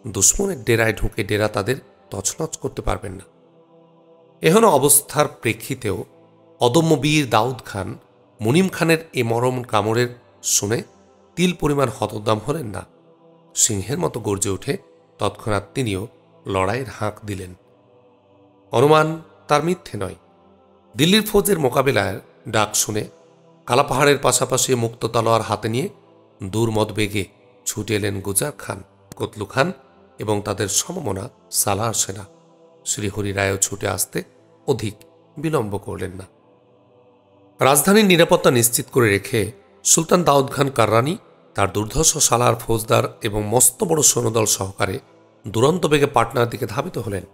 দুশ্মনের ডেরায় ঢুকে ডেরা তাদের তছনছ করতে পারবেন না। এহেন অবস্থার প্রেক্ষিতেও অদম্য বীর দাউদ খান মুনিম খানের এ মরম কামড়ের শুনে তিল পরিমাণ হতোদ্দাম হলেন না। সিংহের মতো গর্জে উঠে তৎক্ষণাৎ তিনিও লড়াইয়ের হাঁক দিলেন। অনুমান তার মিথ্যে নয়। দিল্লির ফৌজের মোকাবিলার ডাক শুনে কালাপাহাড়ের পাশাপাশি মুক্ত তলোয়ার হাতে নিয়ে দুর্মদ বেগে ছুটে এলেন গুজার খান, কতলু খান এবং তাদের সমমনা সালার সেনা। শ্রীহরি রায়ও ছুটে আসতে অধিক বিলম্ব করলেন না। রাজধানীর নিরাপত্তা নিশ্চিত করে রেখে সুলতান দাউদ খান কাররানি তার দুর্ধর্ষ সালার ফৌজদার এবং মস্ত বড় সৈন্যদল সহকারে দুরন্ত বেগে পাটনার দিকে ধাবিত হলেন।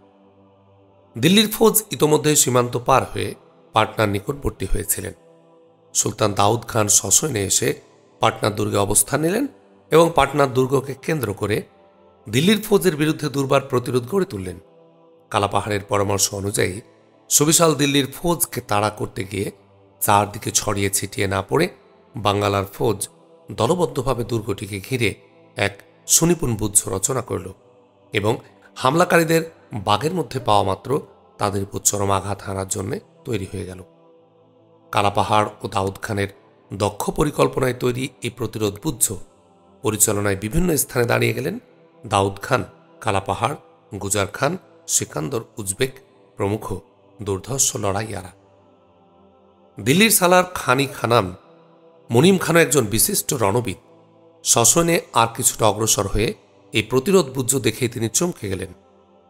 দিল্লির ফৌজ ইতোমধ্যে সীমান্ত পার হয়ে পাটনার নিকটবর্তী হয়েছিলেন। সুলতান দাউদ খান সসৈন্যে এসে পাটনার দুর্গে অবস্থান নিলেন এবং পাটনার দুর্গকে কেন্দ্র করে দিল্লির ফৌজের বিরুদ্ধে দুর্বার প্রতিরোধ গড়ে তুললেন। কালাপাহাড়ের পরামর্শ অনুযায়ী সুবিশাল দিল্লির ফৌজকে তাড়া করতে গিয়ে চারদিকে ছড়িয়ে ছিটিয়ে না পড়ে বাঙ্গালার ফৌজ দলবদ্ধভাবে দুর্গটিকে ঘিরে এক সুনিপুণ বুদ্ধ রচনা করল এবং হামলাকারীদের বাগের মধ্যে পাওয়া মাত্র তাদের উপর চরম আঘাত হানার জন্য তৈরি হয়ে গেল। কালাপাহাড় ও দাউদ খানের দক্ষ পরিকল্পনায় তৈরি এই প্রতিরোধ বুদ্ধ পরিচালনায় বিভিন্ন স্থানে দাঁড়িয়ে গেলেন দাউদ খান, কালাপাহাড়, গুজার খান, সিকান্দর উজবেক প্রমুখ দুর্ধর্ষ লড়াইয়ারা। দিল্লির সালার খানি খানান মুনিম খানও একজন বিশিষ্ট রণবিদ। সসৈন্যে আর কিছুটা অগ্রসর হয়ে এই প্রতিরোধ বুদ্ধ দেখে তিনি চমকে গেলেন।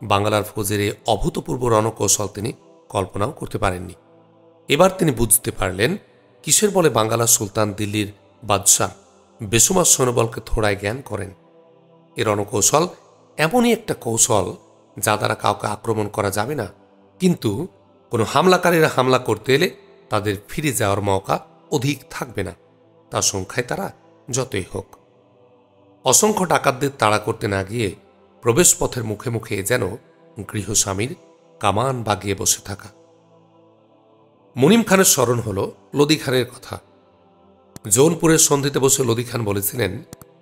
বাংলার ফৌজের এই অভূতপূর্ব রণকৌশল তিনি কল্পনাও করতে পারেননি। এবার তিনি বুঝতে পারলেন কিসের বলে বাঙ্গালার সুলতান দিল্লির বাদশাহ বেসুমার সৈন্যবলকে থোড়ায় জ্ঞান করেন। এ রণকৌশল এমনই একটা কৌশল যা দ্বারা কাউকে আক্রমণ করা যাবে না, কিন্তু কোনো হামলাকারীরা হামলা করতে এলে তাদের ফিরে যাওয়ার মৌকা অধিক থাকবে না, তার সংখ্যায় তারা যতই হোক। অসংখ্য ডাকাতদের তাড়া করতে না গিয়ে প্রবেশপথের মুখে মুখে যেন গৃহস্বামীর কামান বাগিয়ে বসে থাকা। মুনিম খানের স্মরণ হল লোদি খানের কথা। জৌনপুরের সন্ধিতে বসে লোদি খান বলেছিলেন,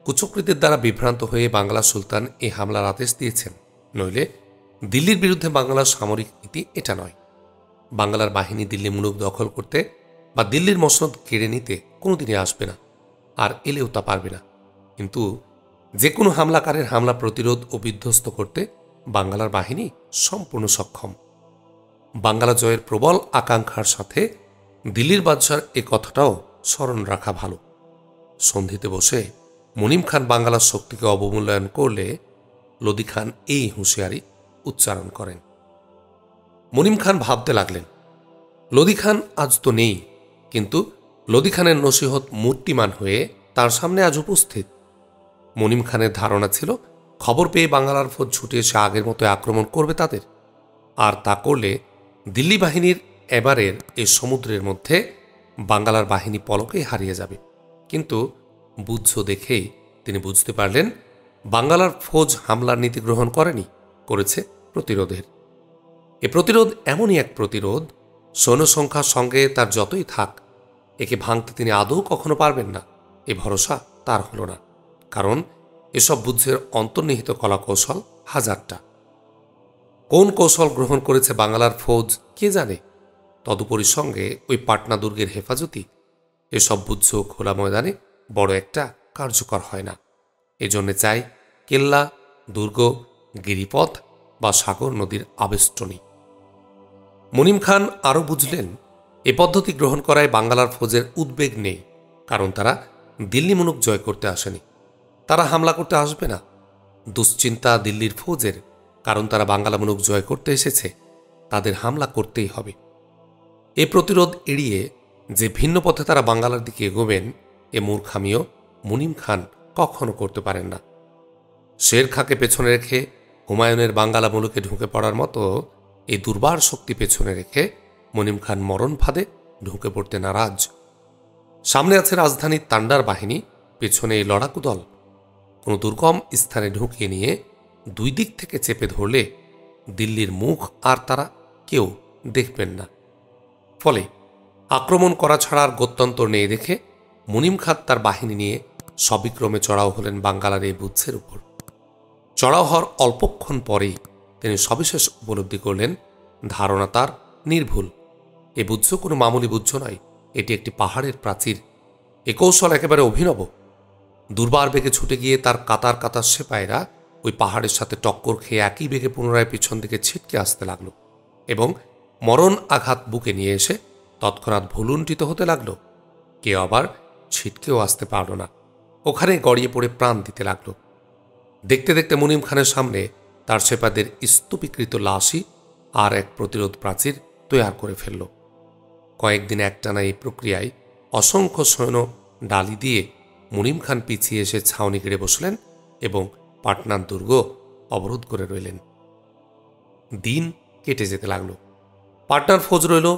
কুচক্রীদের দ্বারা বিভ্রান্ত হয়ে বাংলা সুলতান এ হামলার আদেশ দিয়েছেন, নইলে দিল্লির বিরুদ্ধে বাংলার সামরিক নীতি এটা নয়। বাংলার বাহিনী দিল্লি মুলুক দখল করতে বা দিল্লির মসনদ কেড়ে নিতে কোনোদিনই আসবে না, আর এলেও তা পারবে না। কিন্তু যে কোনো হামলাকারের হামলা প্রতিরোধ ও বিধ্বস্ত করতে বাংলার বাহিনী সম্পূর্ণ সক্ষম। বাংলা জয়ের প্রবল আকাঙ্ক্ষার সাথে দিল্লির বাদশার এ কথাটাও স্মরণ রাখা ভালো। সন্ধিতে বসে মুনিম খান বাংলার শক্তিকে অবমূল্যায়ন করলে লোদি খান এই হুঁশিয়ারি উচ্চারণ করেন। মুনিম খান ভাবতে লাগলেন, লোদি খান আজ তো নেই, কিন্তু লোদি খানের নসিহত মূর্তিমান হয়ে তার সামনে আজ উপস্থিত। মুনিম খানের ধারণা ছিল খবর পেয়ে বাংলার ফৌজ ছুটে এসে আগের মতো আক্রমণ করবে তাদের, আর তা করলে দিল্লি বাহিনীর এবারের এই সমুদ্রের মধ্যে বাংলার বাহিনী পলকেই হারিয়ে যাবে। কিন্তু বুদ্ধ দেখেই তিনি বুঝতে পারলেন বাংলার ফৌজ হামলার নীতি গ্রহণ করেনি, করেছে প্রতিরোধের। এ প্রতিরোধ এমনই এক প্রতিরোধ, সৈন্য সংখ্যার সঙ্গে তার যতই থাক একে ভাঙতে তিনি আদৌ কখনো পারবেন না, এ ভরসা তার হল না। কারণ এসব বুদ্ধের অন্তর্নিহিত কলাকৌশল হাজারটা। কোন কৌশল গ্রহণ করেছে বাংলার ফৌজ কে জানে। তদুপরি সঙ্গে ওই পাটনা দুর্গের হেফাজতি, এসব বুঝছ খোলা ময়দানে বড় একটা কার্যকর হয় না। এজন্য চাই কেল্লা, দুর্গ, গিরিপথ বা সাগর নদীর আবেষ্টনী। মুনিম খান আরও বুঝলেন, এ পদ্ধতি গ্রহণ করায় বাঙ্গালার ফৌজের উদ্বেগ নেই, কারণ তারা দিল্লি মুলুক জয় করতে আসেনি, তারা হামলা করতে আসবে না। দুশ্চিন্তা দিল্লির ফৌজের, কারণ তারা বাঙ্গালা মুলুক জয় করতে এসেছে, তাদের হামলা করতেই হবে। এ প্রতিরোধ এড়িয়ে যে ভিন্ন পথে তারা বাঙ্গালার দিকে এগোবেন, এ মূর্খামিও মুনিম খান কখনো করতে পারেন না। শের খাঁকে পেছনে রেখে হুমায়ুনের বাঙ্গালা মুলুকে ঢুকে পড়ার মতো এই দুর্বার শক্তি পেছনে রেখে মুনিম খান মরণ ফাঁদে ঢুকে পড়তে নারাজ। সামনে আছে রাজধানীর তান্ডার বাহিনী, পেছনে এই লড়াকু দল। কোনো দুর্গম স্থানে ঢুকিয়ে নিয়ে দুই দিক থেকে চেপে ধরলে দিল্লির মুখ আর তারা কেউ দেখবেন না। ফলে আক্রমণ করা ছাড়া আর গত্যন্তর নেই দেখে মুনিম খান তার বাহিনী নিয়ে সবিক্রমে চড়াও হলেন বাঙ্গালার এই বুদ্ধের উপর। চড়াও হওয়ার অল্পক্ষণ পরেই তিনি সবিশেষ উপলব্ধি করলেন, ধারণা তার নির্ভুল। এ বুদ্ধ কোনো মামুলি বুদ্ধ নয়, এটি একটি পাহাড়ের প্রাচীর। এ কৌশল একেবারে অভিনব। দুর্বার বেগে ছুটে গিয়ে তার কাতার কাতার সেপাইরা ওই পাহাড়ের সাথে টক্কর খেয়ে একই বেগে পুনরায় পিছন দিকে ছিটকে আসতে লাগল এবং মরণ আঘাত বুকে নিয়ে এসে তৎক্ষণাৎ ভুলুণ্ঠিত হতে লাগল। কেউ আবার ছিটকেও আসতে পারল না, ওখানে গড়িয়ে পড়ে প্রাণ দিতে লাগল। দেখতে দেখতে মুনিম খানের সামনে তার সেপাদের স্তূপীকৃত লাশই আর এক প্রতিরোধ প্রাচীর তৈরি করে ফেলল। কয়েকদিন একটানা এই প্রক্রিয়ায় অসংখ্য সৈন্য ডালি দিয়ে মুনিম খান পিছিয়ে এসে ছাউনি গেড়ে বসলেন এবং পাটনার দুর্গ অবরোধ করে রইলেন। দিন কেটে যেতে লাগল। পাটনার ফৌজ রইল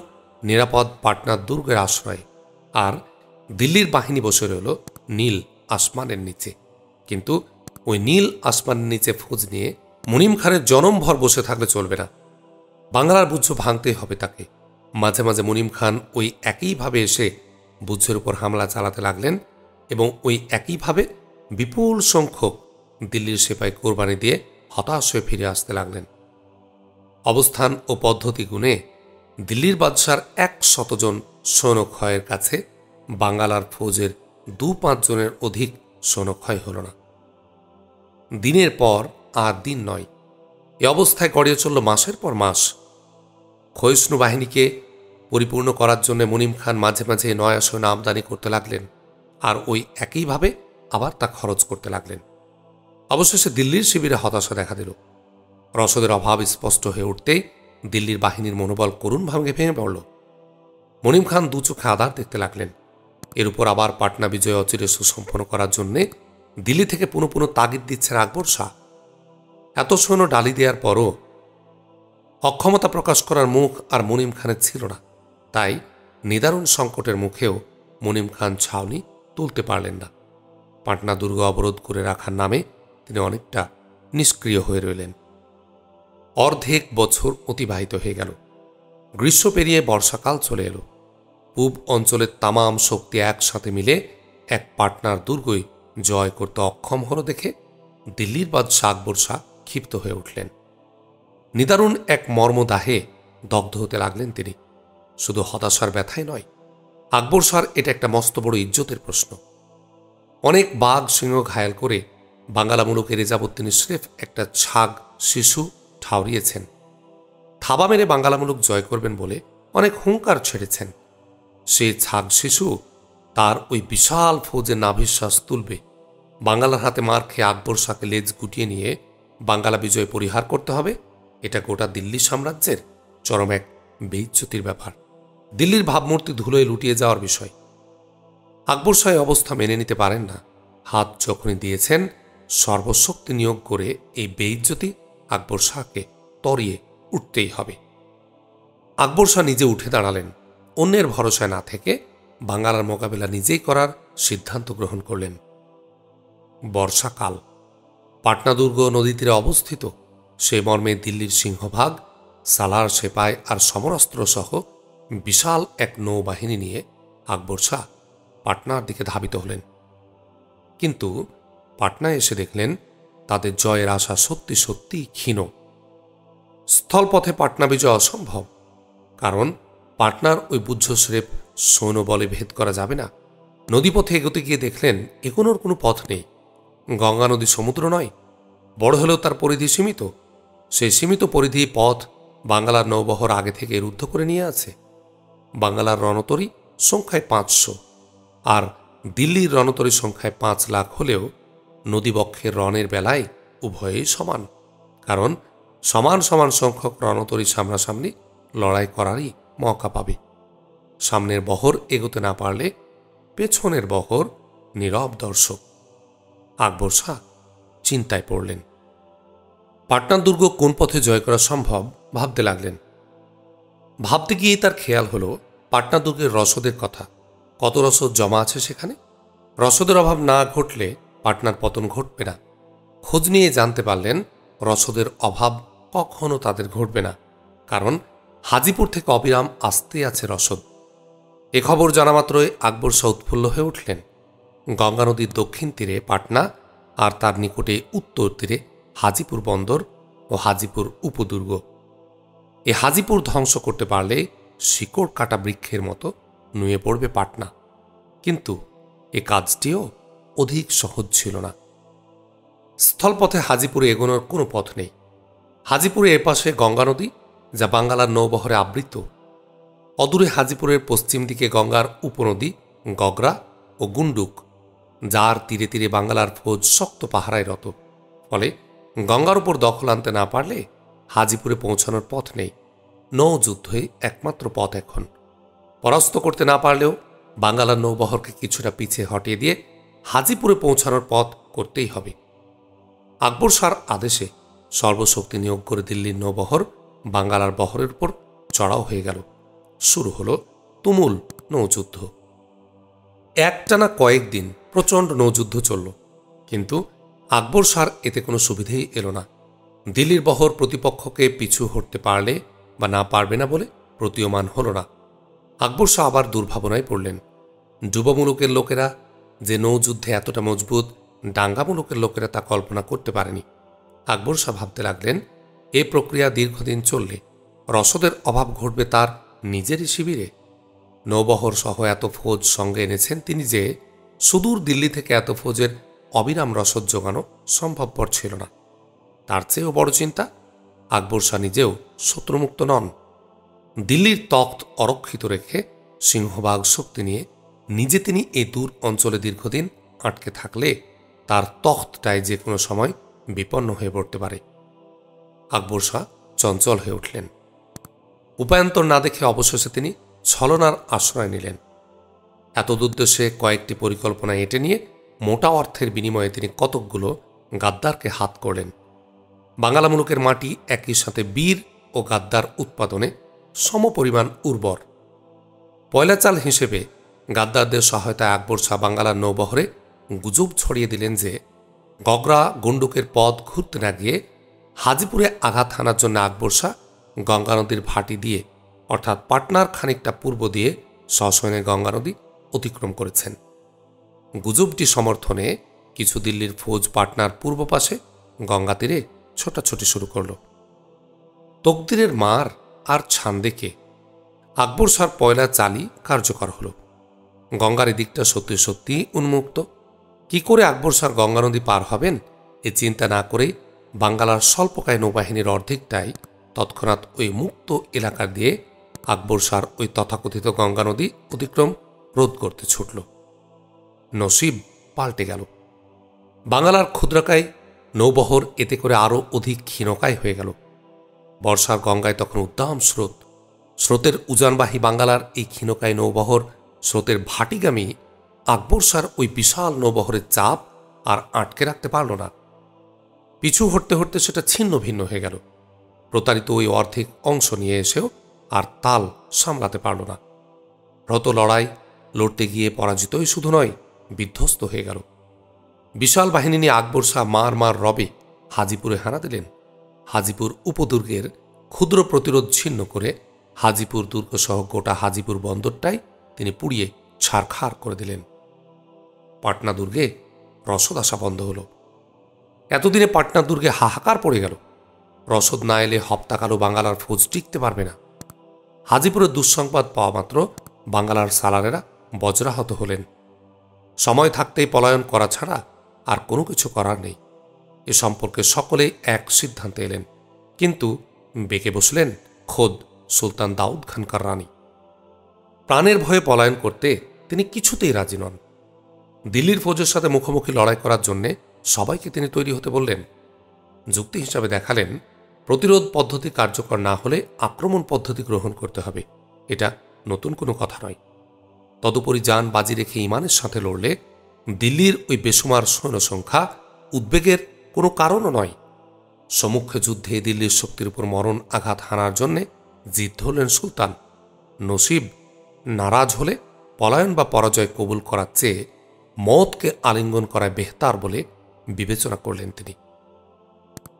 নিরাপদ পাটনার দুর্গের আশ্রয়ে, আর দিল্লির বাহিনী বসে রইল নীল আসমানের নিচে। কিন্তু ওই নীল আসমানের নিচে ফৌজ নিয়ে মুনিম খানের জনমভর বসে থাকলে চলবে না, বাংলার বুদ্ধ ভাঙতেই হবে তাকে। মাঝে মাঝে মুনিম খান ওই একইভাবে এসে বুদ্ধের উপর হামলা চালাতে লাগলেন এবং ওই একইভাবে বিপুল সংখ্যক দিল্লির সেপাই কোরবানি দিয়ে হতাশ হয়ে ফিরে আসতে লাগলেন। অবস্থান ও পদ্ধতি গুণে দিল্লির বাদশার 100 জন সৈন্যক্ষয়ের কাছে বাঙ্গালার ফৌজের 2-5 জনের অধিক সৈন্যক্ষয় হল না। দিনের পর আর দিন নয়, এ অবস্থায় গড়িয়ে চলল মাসের পর মাস। ক্ষয়িষ্ণু বাহিনীকে পরিপূর্ণ করার জন্য মুনিম খান মাঝে মাঝে নয়া সৈন্য আমদানি করতে লাগলেন, আর ওই একইভাবে আবার তা খরচ করতে লাগলেন। অবশেষে দিল্লির শিবিরে হতাশা দেখা দিল। রসদের অভাব স্পষ্ট হয়ে উঠতেই দিল্লির বাহিনীর মনোবল করুণভাবে ভেঙে পড়ল। মুনিম খান দু চোখে আধার দেখতে লাগলেন। এর উপর আবার পাটনা বিজয় অচিরে সুসম্পন্ন করার জন্যে দিল্লি থেকে পুনঃ পুনঃ তাগিদ দিচ্ছেন আকবর শাহ। এত সৈন্য ডালি দেওয়ার পরও অক্ষমতা প্রকাশ করার মুখ আর মুনিম খানের ছিল না। তাই নিদারুণ সংকটের মুখেও মুনিম খান ছাউনি তুলতে পারলেন না। পাটনা দুর্গ অবরোধ করে রাখার নামে তিনি অনেকটা নিষ্ক্রিয় হয়ে রইলেন। অর্ধেক বছর অতিবাহিত হয়ে গেল। গ্রীষ্ম পেরিয়ে বর্ষাকাল চলে এলো। পূব অঞ্চলের তামাম শক্তি একসাথে মিলে এক পাটনার দুর্গই জয় করতে অক্ষম হল দেখে দিল্লির বাদশাহ আকবর শাহ ক্ষিপ্ত হয়ে উঠলেন। নিদারুণ এক মর্মদাহে দগ্ধ হতে লাগলেন তিনি। শুধু হতাশার ব্যথাই নয়, আকবর শাহর এটা একটা মস্ত বড় ইজ্জতের প্রশ্ন। অনেক বাঘ সিংহ ঘায়াল করে বাঙ্গালা মুলুকের এযাবৎ তিনি স্রেফ একটা ছাগ শিশু ঠাউরিয়েছেন। থাবা মেরে বাঙ্গালা মুলুক জয় করবেন বলে অনেক হুঙ্কার ছেড়েছেন। সেই ছাগ শিশু তার ওই বিশাল ফৌজে নাভিশ্বাস তুলবে। বাঙ্গালার হাতে মার খেয়ে আকবর শাহকে লেজ গুটিয়ে নিয়ে বাঙ্গালা বিজয় পরিহার করতে হবে, এটা গোটা দিল্লি সাম্রাজ্যের চরম এক বেইজ্জতির ব্যাপার, দিল্লির ভাবমূর্তি ধুলোয় লুটিয়ে যাওয়ার বিষয়। আকবর শাহ অবস্থা মেনে নিতে পারেন না। হাত যখনই দিয়েছেন, সর্বশক্তি নিয়োগ করে এই বেইজ্জতি আকবর শাহকে তরিয়ে উঠতেই হবে। আকবর শাহ নিজে উঠে দাঁড়ালেন। অন্যের ভরসায় না থেকে বাঙ্গালার মোকাবেলা নিজেই করার সিদ্ধান্ত গ্রহণ করলেন। বর্ষাকাল। পাটনা দুর্গ নদী তীরে অবস্থিত। সে মর্মে দিল্লির সিংহভাগ সালার সেপাই আর সমরাস্ত্র সহ বিশাল এক নৌবাহিনী নিয়ে আকবর শাহ পাটনার দিকে ধাবিত হলেন। কিন্তু পাটনায় এসে দেখলেন তাদের জয়ের আশা সত্যি সত্যি ক্ষীণ। স্থলপথে পাটনা বিজয় অসম্ভব, কারণ পাটনার ওই বুদ্ধস্রেফ সৈন্যবলে ভেদ করা যাবে না। নদীপথে এগোতে গিয়ে দেখলেন এগোনোর কোনো পথ নেই। গঙ্গা নদী সমুদ্র নয়, বড় হলেও তার পরিধি সীমিত। সেই সীমিত পরিধি পথ বাংলার নৌবহর আগে থেকে রুদ্ধ করে নিয়ে আছে। বাংলার রণতরী সংখ্যায় 500, আর দিল্লির রণতরী সংখ্যায় 5 লাখ হলেও নদীবক্ষের রণের বেলায় উভয়েই সমান। কারণ সমান সমান সংখ্যক রণতরী সামনাসামনি লড়াই করারই মৌকা পাবে। সামনের বহর এগোতে না পারলে পেছনের বহর নীরব দর্শক। আকবর শাহ চিন্তায় পড়লেন। পাটনার দুর্গ কোন পথে জয় করা সম্ভব ভাবতে লাগলেন। ভাবতে গিয়েই তার খেয়াল হলো পাটনা দুর্গের রসদের কথা। কত রসদ জমা আছে সেখানে? রসদের অভাব না ঘটলে পাটনার পতন ঘটবে না। খোঁজ নিয়ে জানতে পারলেন রসদের অভাব কখনো তাদের ঘটবে না, কারণ হাজিপুর থেকে অবিরাম আসতে আছে রসদ। এ খবর জানা মাত্রই আকবর শাহ উৎফুল্ল হয়ে উঠলেন। গঙ্গা নদীর দক্ষিণ তীরে পাটনা, আর তার নিকটে উত্তর তীরে হাজিপুর বন্দর ও হাজিপুর উপদুর্গ। এ হাজিপুর ধ্বংস করতে পারলে শিকড় কাটা বৃক্ষের মতো নুয়ে পড়বে পাটনা। কিন্তু এ কাজটিও অধিক সহজ ছিল না। স্থলপথে হাজিপুরে এগোনোর কোনো পথ নেই। হাজিপুরে এপাশে গঙ্গা নদী, যা বাঙ্গালার নৌবহরে আবৃত। অদূরে হাজিপুরের পশ্চিম দিকে গঙ্গার উপনদী গগরা ও গুন্ডুক, যার তীরে তীরে বাঙ্গালার ফৌজ শক্ত পাহারায় রত। ফলে গঙ্গার উপর দখল আনতে না পারলে হাজিপুরে পৌঁছানোর পথ নেই। নৌযুদ্ধই একমাত্র পথ এখন। পরাস্ত করতে না পারলেও বাঙ্গালার নৌবহরকে কিছুটা পিছিয়ে হটিয়ে দিয়ে হাজিপুরে পৌঁছানোর পথ করতেই হবে। আকবর শাহর আদেশে সর্বশক্তি নিয়োগ করে দিল্লির নৌবহর বাঙ্গালার বহরের উপর চড়াও হয়ে গেল। শুরু হলো তুমুল নৌযুদ্ধ। একটানা কয়েকদিন প্রচণ্ড নৌযুদ্ধ চলল, কিন্তু আকবর শাহর এতে কোনো সুবিধেই এলো না। দিল্লির বহর প্রতিপক্ষকে পিছু হটতে পারলে বা না পারবে না বলে প্রতীয়মান হল না। আকবর শাহ আবার দুর্ভাবনায় পড়লেন। যুবমূলকের লোকেরা যে নৌযুদ্ধে এতটা মজবুত, ডাঙ্গামূলকের লোকেরা তা কল্পনা করতে পারেনি। আকবর শাহ ভাবতে লাগলেন, এ প্রক্রিয়া দীর্ঘদিন চললে রসদের অভাব ঘটবে তার নিজেরই শিবিরে। নৌবহর সহ এত ফৌজ সঙ্গে এনেছেন তিনি যে সুদূর দিল্লি থেকে এত ফৌজের অবিরাম রসদ জোগানো সম্ভবপর ছিল না। তার চেয়েও বড় চিন্তা, আকবর শাহ নিজেও শত্রুমুক্ত নন। দিল্লির তখ্ত অরক্ষিত রেখে সিংহভাগ শক্তি নিয়ে নিজে তিনি এই দূর অঞ্চলে দীর্ঘদিন আটকে থাকলে তার তখ্তটায় যে কোনো সময় বিপন্ন হয়ে পড়তে পারে। আকবর শাহ চঞ্চল হয়ে উঠলেন। উপায়ান্তর না দেখে অবশেষে তিনি ছলনার আশ্রয় নিলেন। এতদুদ্দেশ্যে কয়েকটি পরিকল্পনা এঁটে নিয়ে মোটা অর্থের বিনিময়ে তিনি কতকগুলো গাদ্দারকে হাত করলেন। বাংলা মুলুকের মাটি একই সাথে বীর ও গাদ্দার উৎপাদনে সমপরিমাণ উর্বর। পয়লা চাল হিসেবে গাদ্দারদের সহায়তায় আকবর শাহ বাঙ্গালার নৌবহরে গুজব ছড়িয়ে দিলেন যে গগরা গুন্ডুকের পথ ঘুরতে না গিয়ে হাজিপুরে আঘাত হানার জন্য আকবর শাহ গঙ্গা নদীর ভাটি দিয়ে, অর্থাৎ পাটনার খানিকটা পূর্ব দিয়ে সসৈন্যে গঙ্গা নদী অতিক্রম করেছেন। গুজবটি সমর্থনে কিছু দিল্লির ফৌজ পাটনার পূর্ব পাশে গঙ্গা তীরে ছোটাছুটি শুরু করল। তকদিরের মার আর ছান দেখে আকবর শাহর পয়লা চালই কার্যকর হল। গঙ্গার এদিকটা সত্যি সত্যি উন্মুক্ত। কি করে আকবর শাহ গঙ্গা নদী পার হবেন এ চিন্তা না করে বাঙ্গালার স্বল্পকায় নৌবাহিনীর অর্ধেকটাই তৎক্ষণাৎ ওই মুক্ত এলাকা দিয়ে আকবর শাহর ওই তথাকথিত গঙ্গা নদী অতিক্রম রোধ করতে ছুটল। নসিব পাল্টে গেল। বাঙ্গালার ক্ষুদ্রাকায় নৌবহর এতে করে আরও অধিক ক্ষীণকায় হয়ে গেল। বর্ষার গঙ্গায় তখন উদ্দাম স্রোত। স্রোতের উজানবাহী বাঙ্গালার এই ক্ষীণকায় নৌবহর স্রোতের ভাটিগামী আকবর শাহর ওই বিশাল নৌবহরের চাপ আর আটকে রাখতে পারল না। পিছু হটতে হটতে সেটা ছিন্ন ভিন্ন হয়ে গেল। প্রতারিত ওই অর্ধেক অংশ নিয়ে এসেও আর তাল সামলাতে পারল না। রত লড়াই লড়তে গিয়ে পরাজিতই শুধু নয়, বিধ্বস্ত হয়ে গেল। বিশাল বাহিনী নিয়ে আকবর শাহ মার রবে হাজিপুরে হানা দিলেন। হাজিপুর উপদুর্গের ক্ষুদ্র প্রতিরোধ ছিন্ন করে হাজিপুর দুর্গসহ গোটা হাজিপুর বন্দরটাই তিনি পুড়িয়ে ছারখার করে দিলেন। পাটনা দুর্গে রসদ আসা বন্ধ হল। এতদিনে পাটনা দুর্গে হাহাকার পড়ে গেল। রসদ না এলে হপ্তাকালও বাঙ্গালার ফৌজ টিকতে পারবে না। হাজিপুরের দুঃসংবাদ পাওয়া মাত্র বাঙ্গালার সালারেরা বজ্রাহত হলেন। সময় থাকতেই পলায়ন করা ছাড়া আর কোনো কিছু করার নেই, এ সম্পর্কে সকলে এক সিদ্ধান্তে এলেন। কিন্তু বেঁকে বসলেন খোদ সুলতান দাউদ খান কাররানি। প্রাণের ভয়ে পলায়ন করতে তিনি কিছুতেই রাজি নন। দিল্লির ফৌজের সাথে মুখোমুখি লড়াই করার জন্যে সবাইকে তিনি তৈরি হতে বললেন। যুক্তি হিসাবে দেখালেন, প্রতিরোধ পদ্ধতি কার্যকর না হলে আক্রমণ পদ্ধতি গ্রহণ করতে হবে, এটা নতুন কোনো কথা নয়। তদুপরি যান বাজি রেখে ইমানের সাথে লড়লে দিল্লির ওই বেসুমার সৈন্য সংখ্যা উদ্বেগের কোনো কারণও নয়। সম্মুখে যুদ্ধে দিল্লির শক্তির উপর মরণ আঘাত হানার জন্যে জিদ ধরলেন সুলতান। নসিব নারাজ হলে পলায়ন বা পরাজয় কবুল করার চেয়ে মতকে আলিঙ্গন করায় বেহতার বলে বিবেচনা করলেন তিনি।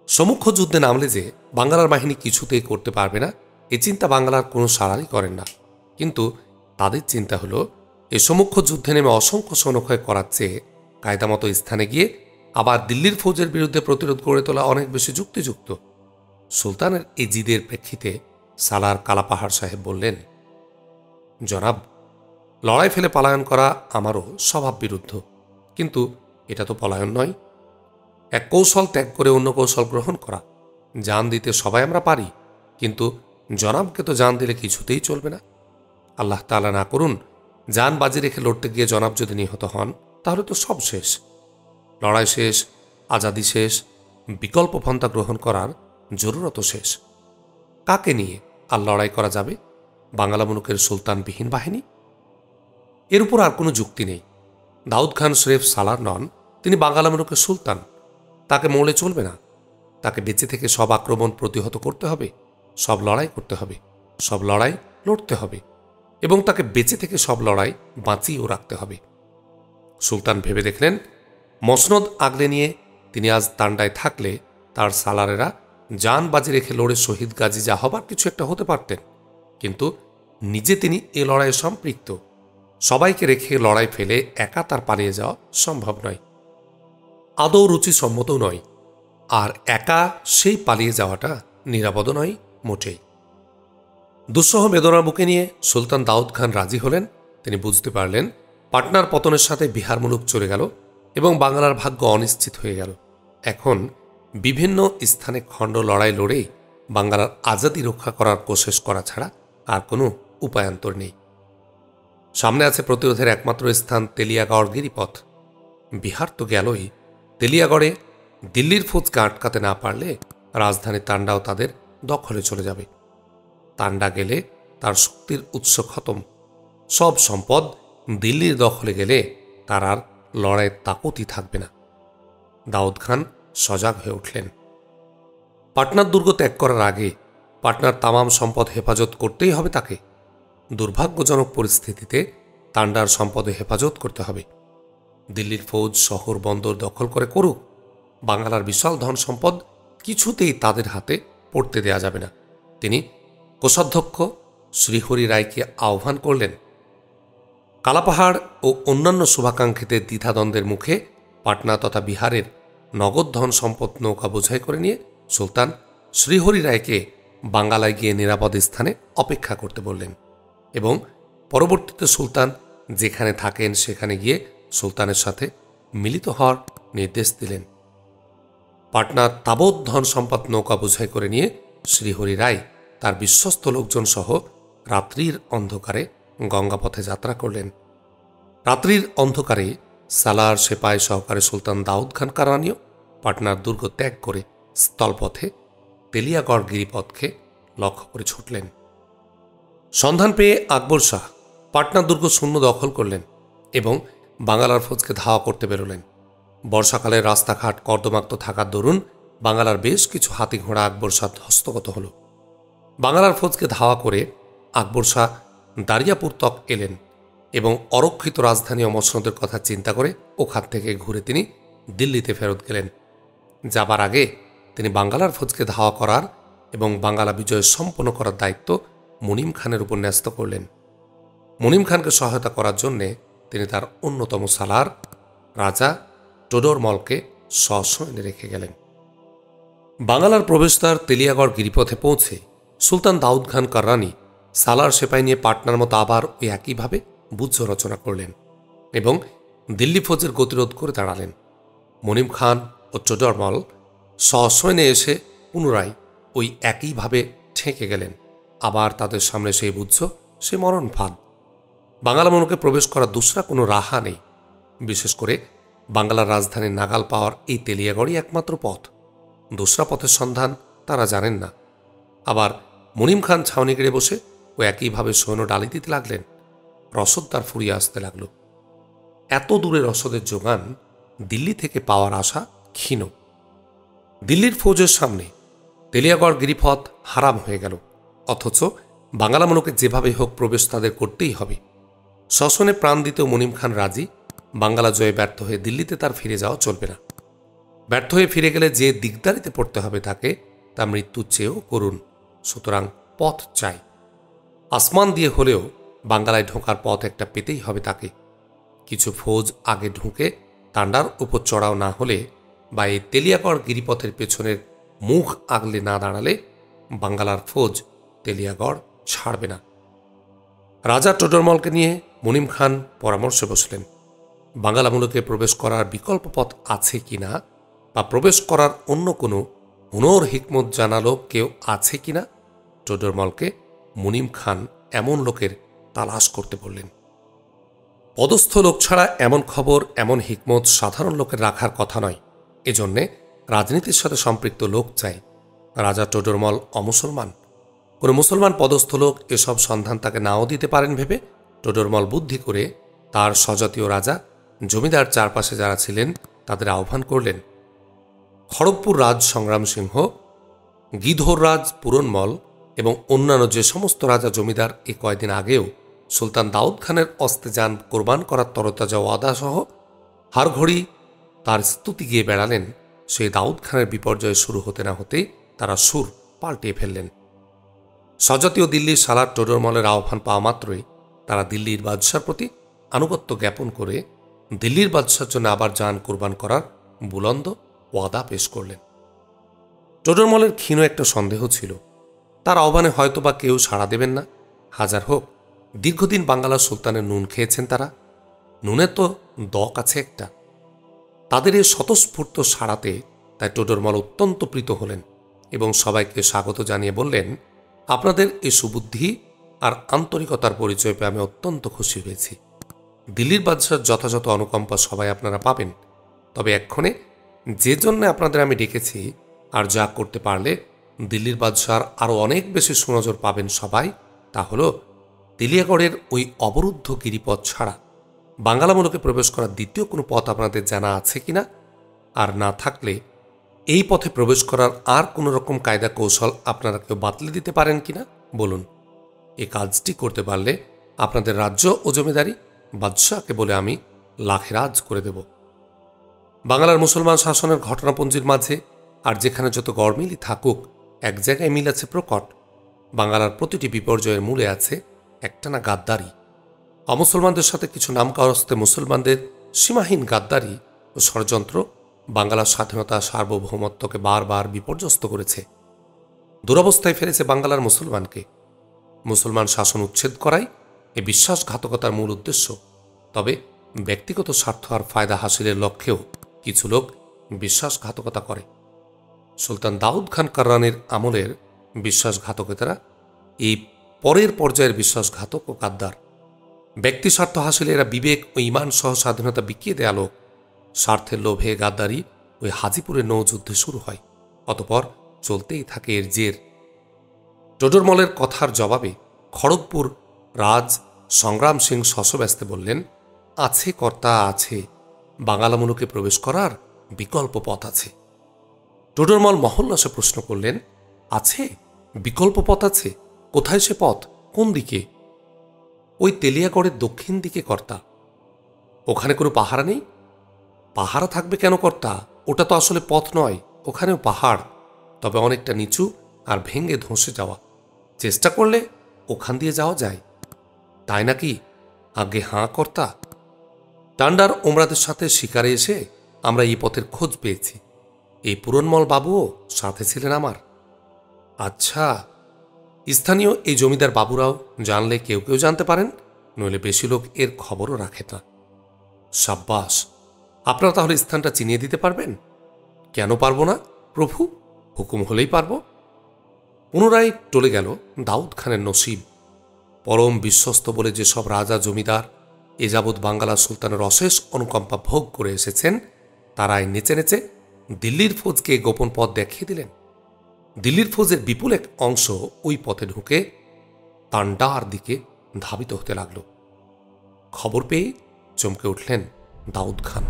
সম্মুখ যুদ্ধে নামলে যে বাংলার বাহিনী কিছুতেই করতে পারবে না, এ চিন্তা বাংলার কোনো সারারই করেন না। কিন্তু তাদের চিন্তা হলো, এ সম্মুখ যুদ্ধে নেমে অসংখ্য সৈন্যক্ষয় করার চেয়ে কায়দামতো স্থানে গিয়ে আবার দিল্লির ফৌজের বিরুদ্ধে প্রতিরোধ গড়ে তোলা অনেক বেশি যুক্তিযুক্ত। সুলতানের এই জিদের প্রেক্ষিতে সালার কালাপাহাড় সাহেব বললেন, জনাব, লড়াই ফেলে পলায়ন করা আমারও স্বভাব বিরুদ্ধ, কিন্তু এটা তো পলায়ন নয়। এক কৌশল ত্যাগ করে অন্য কৌশল গ্রহণ করা। জান দিতে সবাই আমরা পারি, কিন্তু জনাবকে তো জান দিলে কিছুতেই চলবে না। আল্লাহ তাআলা না করুন জান বাজি রেখে লড়তে গিয়ে জনাব যদি নিহত হন, তাহলে তো সব শেষ। লড়াই শেষ, আজাদি শেষ, বিকল্প পন্থা গ্রহণ করার জরুরত শেষ। কাকে নিয়ে আর লড়াই করা যাবে? বাংলা মুলুকের সুলতানবিহীন বাহিনী? এর উপর আর কোনো যুক্তি নেই। দাউদ খান স্রেফ সালার নন, তিনি বাংলা মুলুকের সুলতান। তাকে মরলে চলবে না, তাকে বেঁচে থেকে সব আক্রমণ প্রতিহত করতে হবে, সব লড়াই করতে হবে, সব লড়াই লড়তে হবে, এবং তাকে বেঁচে থেকে সব লড়াই বাঁচিয়েও রাখতে হবে। সুলতান ভেবে দেখলেন, মসনদ আগলে নিয়ে তিনি আজ তান্ডায় থাকলে তার সালারেরা জান বাজি রেখে লড়ে শহীদ গাজী যা হবার কিছু একটা হতে পারতেন। কিন্তু নিজে তিনি এ লড়াইয়ে সম্পৃক্ত। সবাইকে রেখে লড়াই ফেলে একা তার পালিয়ে যাওয়া সম্ভব নয়, আদৌ রুচিসম্মতও নয়। আর একা সেই পালিয়ে যাওয়াটা নিরাপদও নয় মোটেই। দুঃসহ বেদনার বুকে নিয়ে সুলতান দাউদ খান রাজি হলেন। তিনি বুঝতে পারলেন পাটনার পতনের সাথে বিহার মুলুক চলে গেল এবং বাংলার ভাগ্য অনিশ্চিত হয়ে গেল। এখন বিভিন্ন স্থানে খণ্ড লড়াই লড়েই বাংলার আজাদি রক্ষা করার কোশেশ করা ছাড়া আর কোনো উপায়ান্তর নেই। সামনে আছে প্রতিরোধের একমাত্র স্থান তেলিয়াগড় গিরিপথ। বিহার তো গেলই, তেলিয়াগড়ে দিল্লির ফৌজকে আটকাতে না পারলে রাজধানী তান্ডাও তাদের দখলে চলে যাবে। তান্ডা গেলে তার শক্তির উৎস খতম। সব সম্পদ দিল্লির দখলে গেলে তার আর লড়াইয়ের তাকতই থাকবে না। দাউদ খান সজাগ হয়ে উঠলেন। পাটনার দুর্গ ত্যাগ করার আগে পাটনার তামাম সম্পদ হেফাজত করতেই হবে তাকে। দুর্ভাগ্যজনক পরিস্থিতিতে তান্ডার সম্পদে হেফাজত করতে হবে। দিল্লির ফৌজ শহর বন্দর দখল করে করুক, বাংলার বিশাল ধন সম্পদ কিছুতেই তাদের হাতে পড়তে দেয়া যাবে না। তিনি কোষাধ্যক্ষ শ্রীহরি রায়কে আহ্বান করলেন। কালাপাহাড় ও অন্যান্য শুভাকাঙ্ক্ষীদের দ্বিধাদ্বন্দ্বের মুখে পাটনা তথা বিহারের নগদ ধন সম্পদ নৌকা বোঝাই করে নিয়ে সুলতান শ্রীহরি রায়কে বাঙ্গালায় গিয়ে নিরাপদ স্থানে অপেক্ষা করতে বললেন এবং পরবর্তীতে সুলতান যেখানে থাকেন সেখানে গিয়ে সুলতানের সাথে মিলিত হওয়ার নির্দেশ দিলেন। পাটনার তাবৎ ধন সম্পদ নৌকা বোঝাই করে নিয়ে শ্রীহরি রায় তার বিশ্বস্ত লোকজন সহ রাত্রির অন্ধকারে গঙ্গাপথে যাত্রা করলেন। রাত্রির অন্ধকারে সালার সেপাই সহকারে সুলতান দাউদ খান কাররানিও পাটনার দুর্গ ত্যাগ করে স্থলপথে তেলিয়াগড় গিরিপথকে লক্ষ্য করে ছুটলেন। সন্ধান পেয়ে আকবর শাহ পাটনার দুর্গ শূন্য দখল করলেন এবং বাংলার ফৌজকে ধাওয়া করতে বেরোলেন। বর্ষাকালে রাস্তাঘাট কর্দমাক্ত থাকার দরুন বাংলার বেশ কিছু হাতি ঘোড়া আকবর শাহ হস্তগত হল। বাংলার ফৌজকে ধাওয়া করে আকবর শাহ দারিয়াপুর তক এলেন এবং অরক্ষিত রাজধানী ও মসনদের কথা চিন্তা করে ওখান থেকে ঘুরে তিনি দিল্লিতে ফেরত গেলেন। যাবার আগে তিনি বাংলার ফৌজকে ধাওয়া করার এবং বাংলা বিজয় সম্পন্ন করার দায়িত্ব মুনিম খানের উপর ন্যস্ত করলেন। মুনিম খানকে সহায়তা করার জন্যে তিনি তার অন্যতম সালার রাজা টোডরমলকে সসৈন্যে রেখে গেলেন। বাংলার প্রবেশদ্বার তেলিয়াগড় গিরিপথে পৌঁছে সুলতান দাউদ খান কাররানি সালার সেপাই নিয়ে পাটনার মতো আবার ওই একইভাবে বুদ্ধ রচনা করলেন এবং দিল্লি ফৌজের গতিরোধ করে দাঁড়ালেন। মনিম খান ও টোডরমল সসৈন্যে এসে পুনরায় ওই একইভাবে ঠেকে গেলেন। আবার তাদের সামনে সেই বুদ্ধ, সে মরণ ফাঁদ। বাংলা মনকে প্রবেশ করার দুসরা কোনো রাহা নেই। বিশেষ করে বাংলার রাজধানীর নাগাল পাওয়ার এই তেলিয়াগড়ই একমাত্র পথ। দুসরা পথের সন্ধান তারা জানেন না। আবার মনিম খান ছাউনি গেড়ে বসে ও একইভাবে সৈন্য ডালি দিতে লাগলেন। রসদ তার ফুরিয়ে আসতে লাগল। এত দূরে রসদের যোগান দিল্লি থেকে পাওয়ার আশা ক্ষীণ। দিল্লির ফৌজের সামনে তেলিয়াগড় গিরিপথ হারাম হয়ে গেল। অথচ বাংলা মনকে যেভাবে হোক প্রবেশ তাদের করতেই হবে। শশনে প্রাণ দিতেও মনিম খান রাজি। বাংলা জয়ে ব্যর্থ হয়ে দিল্লিতে তার ফিরে যাওয়া চলবে না। ব্যর্থ হয়ে ফিরে গেলে যে দিগদারিতে পড়তে হবে তাকে, তা মৃত্যুর চেয়েও করুন। সুতরাং পথ চাই। আসমান দিয়ে হলেও বাংলায় ঢোকার পথ একটা পেতেই হবে তাকে। কিছু ফৌজ আগে ঢুকে টান্ডার উপর চড়াও না হলে বা এই তেলিয়াগড় গিরিপথের পেছনের মুখ আগলে না দাঁড়ালে বাংলার ফৌজ তেলিয়াগড় ছাড়বে না। রাজা টোডরমলকে নিয়ে মনিম খান পরামর্শে বসলেন। বাংলা মুলুকে প্রবেশ করার বিকল্প পথ আছে কিনা, বা প্রবেশ করার অন্য কোনো হুনর হিকমত জানালো কেউ আছে কিনা। টোডরমলকে মনিম খান এমন লোকের তালাশ করতে বললেন। পদস্থ লোক ছাড়া এমন খবর, এমন হিকমত সাধারণ লোকের রাখার কথা নয়। এজন্যে রাজনীতির সাথে সম্পৃক্ত লোক চাই। রাজা টোডরমল অমুসলমান। কোনো মুসলমান পদস্থ লোক এসব সন্ধান তাকে নাও দিতে পারেন ভেবে টোডরমল বুদ্ধি করে তার স্বজাতীয় রাজা, জমিদার চারপাশে যারা ছিলেন তাদের আহ্বান করলেন। খড়গপুর রাজ সংগ্রাম সিংহ, গিধোর রাজ পুরনমল এবং অন্যান্য যে সমস্ত রাজা জমিদার এ কয়দিন আগেও সুলতান দাউদ খানের অস্তে যান কোরবান করার তরতাজা ওয়াদাসহ হারঘড়ি তার স্তুতি গিয়ে বেড়ালেন, সেই দাউদ খানের বিপর্যয় শুরু হতে না হতেই তারা সুর পাল্টিয়ে ফেললেন। স্বজাতীয় দিল্লির সালার টোডরমলের আহ্বান পাওয়া মাত্রই তারা দিল্লির বাদশার প্রতি আনুগত্য জ্ঞাপন করে দিল্লির বাদশার জন্য আবার যান কোরবান করার বুলন্দ ওয়াদা পেশ করলেন। টোডরমলের ক্ষীণ একটা সন্দেহ ছিল, তার আহ্বানে হয়তোবা কেউ সাড়া দেবেন না। হাজার হোক, দীর্ঘদিন বাংলার সুলতানের নুন খেয়েছেন তারা। নুনের তো দক আছে একটা। তাদের এই স্বতঃস্ফূর্ত সাড়াতে তাই টোডরমল অত্যন্ত প্রীত হলেন এবং সবাইকে স্বাগত জানিয়ে বললেন, আপনাদের এই সুবুদ্ধি আর আন্তরিকতার পরিচয় পেয়ে আমি অত্যন্ত খুশি হয়েছি। দিল্লির বাদশার যথাযথ অনুকম্পা সবাই আপনারা পাবেন। তবে এক্ষণে যে জন্য আপনাদের আমি ডেকেছি আর যা করতে পারলে দিল্লির বাদশার আরও অনেক বেশি সুনজর পাবেন সবাই, তা হল তেলিয়াগড়ের ওই অবরুদ্ধ গিরিপথ ছাড়া বাংলা মুলুকে প্রবেশ করার দ্বিতীয় কোনো পথ আপনাদের জানা আছে কিনা, আর না থাকলে এই পথে প্রবেশ করার আর কোনো রকম কায়দা কৌশল আপনারা কেউ বাতলে দিতে পারেন কিনা বলুন। এই কাজটি করতে পারলে আপনাদের রাজ্য ও জমিদারি বাদশাহকে বলে আমি লাখেরাজ করে দেব। বাংলার মুসলমান শাসনের ঘটনাপঞ্জির মাঝে আর যেখানে যত গড়মিলই থাকুক, এক জায়গায় মিল আছে প্রকট। বাংলার প্রতিটি বিপর্যয়ের মূলে আছে একটানা গাদ্দারি। অমুসলমানদের সাথে কিছু নামকাওয়াস্তে মুসলমানদের সীমাহীন গাদ্দারি ও ষড়যন্ত্র বাংলার স্বাধীনতা সার্বভৌমত্বকে বারবার বিপর্যস্ত করেছে। দুরবস্থায় ফেলেছে বাংলার মুসলমানকে। মুসলমান শাসন উচ্ছেদ করাই এ বিশ্বাসঘাতকতার মূল উদ্দেশ্য। তবে ব্যক্তিগত স্বার্থ আর ফায়দা হাসিলের লক্ষ্যেও কিছু লোক বিশ্বাসঘাতকতা করে। সুলতান দাউদ খান কাররানের আমলের বিশ্বাসঘাতকতারা এই পরের পর্যায়ের বিশ্বাসঘাতক ও গাদ্দার। ব্যক্তি স্বার্থ হাসিলে এরা বিবেক ও ইমান সহ স্বাধীনতা বিকিয়ে দেয়া লোক। স্বার্থের লোভে গাদ্দারি ওই হাজিপুরের নৌযুদ্ধে শুরু হয়, অতপর চলতেই থাকে এর জের। টোডরমলের কথার জবাবে খড়গপুর রাজ সংগ্রাম সিং শশব্যস্তে বললেন, আছে কর্তা আছে, বাংলা মুলুকে প্রবেশ করার বিকল্প পথ আছে। টোডরমল মহল্লাসে প্রশ্ন করলেন, আছে বিকল্প পথ আছে? কোথায় সে পথ? কোন দিকে? ওই তেলিয়াগড়ের দক্ষিণ দিকে কর্তা। ওখানে কোনো পাহারা নেই? পাহারা থাকবে কেন কর্তা? ওটা তো আসলে পথ নয়, ওখানেও পাহাড়, তবে অনেকটা নিচু আর ভেঙে ধসে যাওয়া। চেষ্টা করলে ওখান দিয়ে যাওয়া যায়। তাই নাকি? আগে হাঁ কর্তা। টান্ডার ওমরাদের সাথে শিকারে এসে আমরা এই পথের খোঁজ পেয়েছি। এই পুরনমল বাবুও সাথে ছিলেন আমার। আচ্ছা, স্থানীয় এই জমিদার বাবুরাও জানলে কেউ কেউ জানতে পারেন, নইলে বেশি লোক এর খবরও রাখে না। সাব্বাস, আপনারা তাহলে স্থানটা চিনিয়ে দিতে পারবেন? কেন পারবো না প্রভু, হুকুম হলেই পারব। পুনরায় টলে গেল দাউদ খানের নসিব। পরম বিশ্বস্ত বলে যেসব রাজা জমিদার এ যাবৎ বাঙ্গালা সুলতানের অশেষ অনুকম্পা ভোগ করে এসেছেন, তারাই নেচে নেচে দিল্লির ফৌজকে গোপন পথ দেখিয়ে দিলেন। দিল্লির ফৌজের বিপুল এক অংশ ওই পথে ঢুকে তান্ডার দিকে ধাবিত হতে লাগল। খবর পেয়ে চমকে উঠলেন দাউদ খান।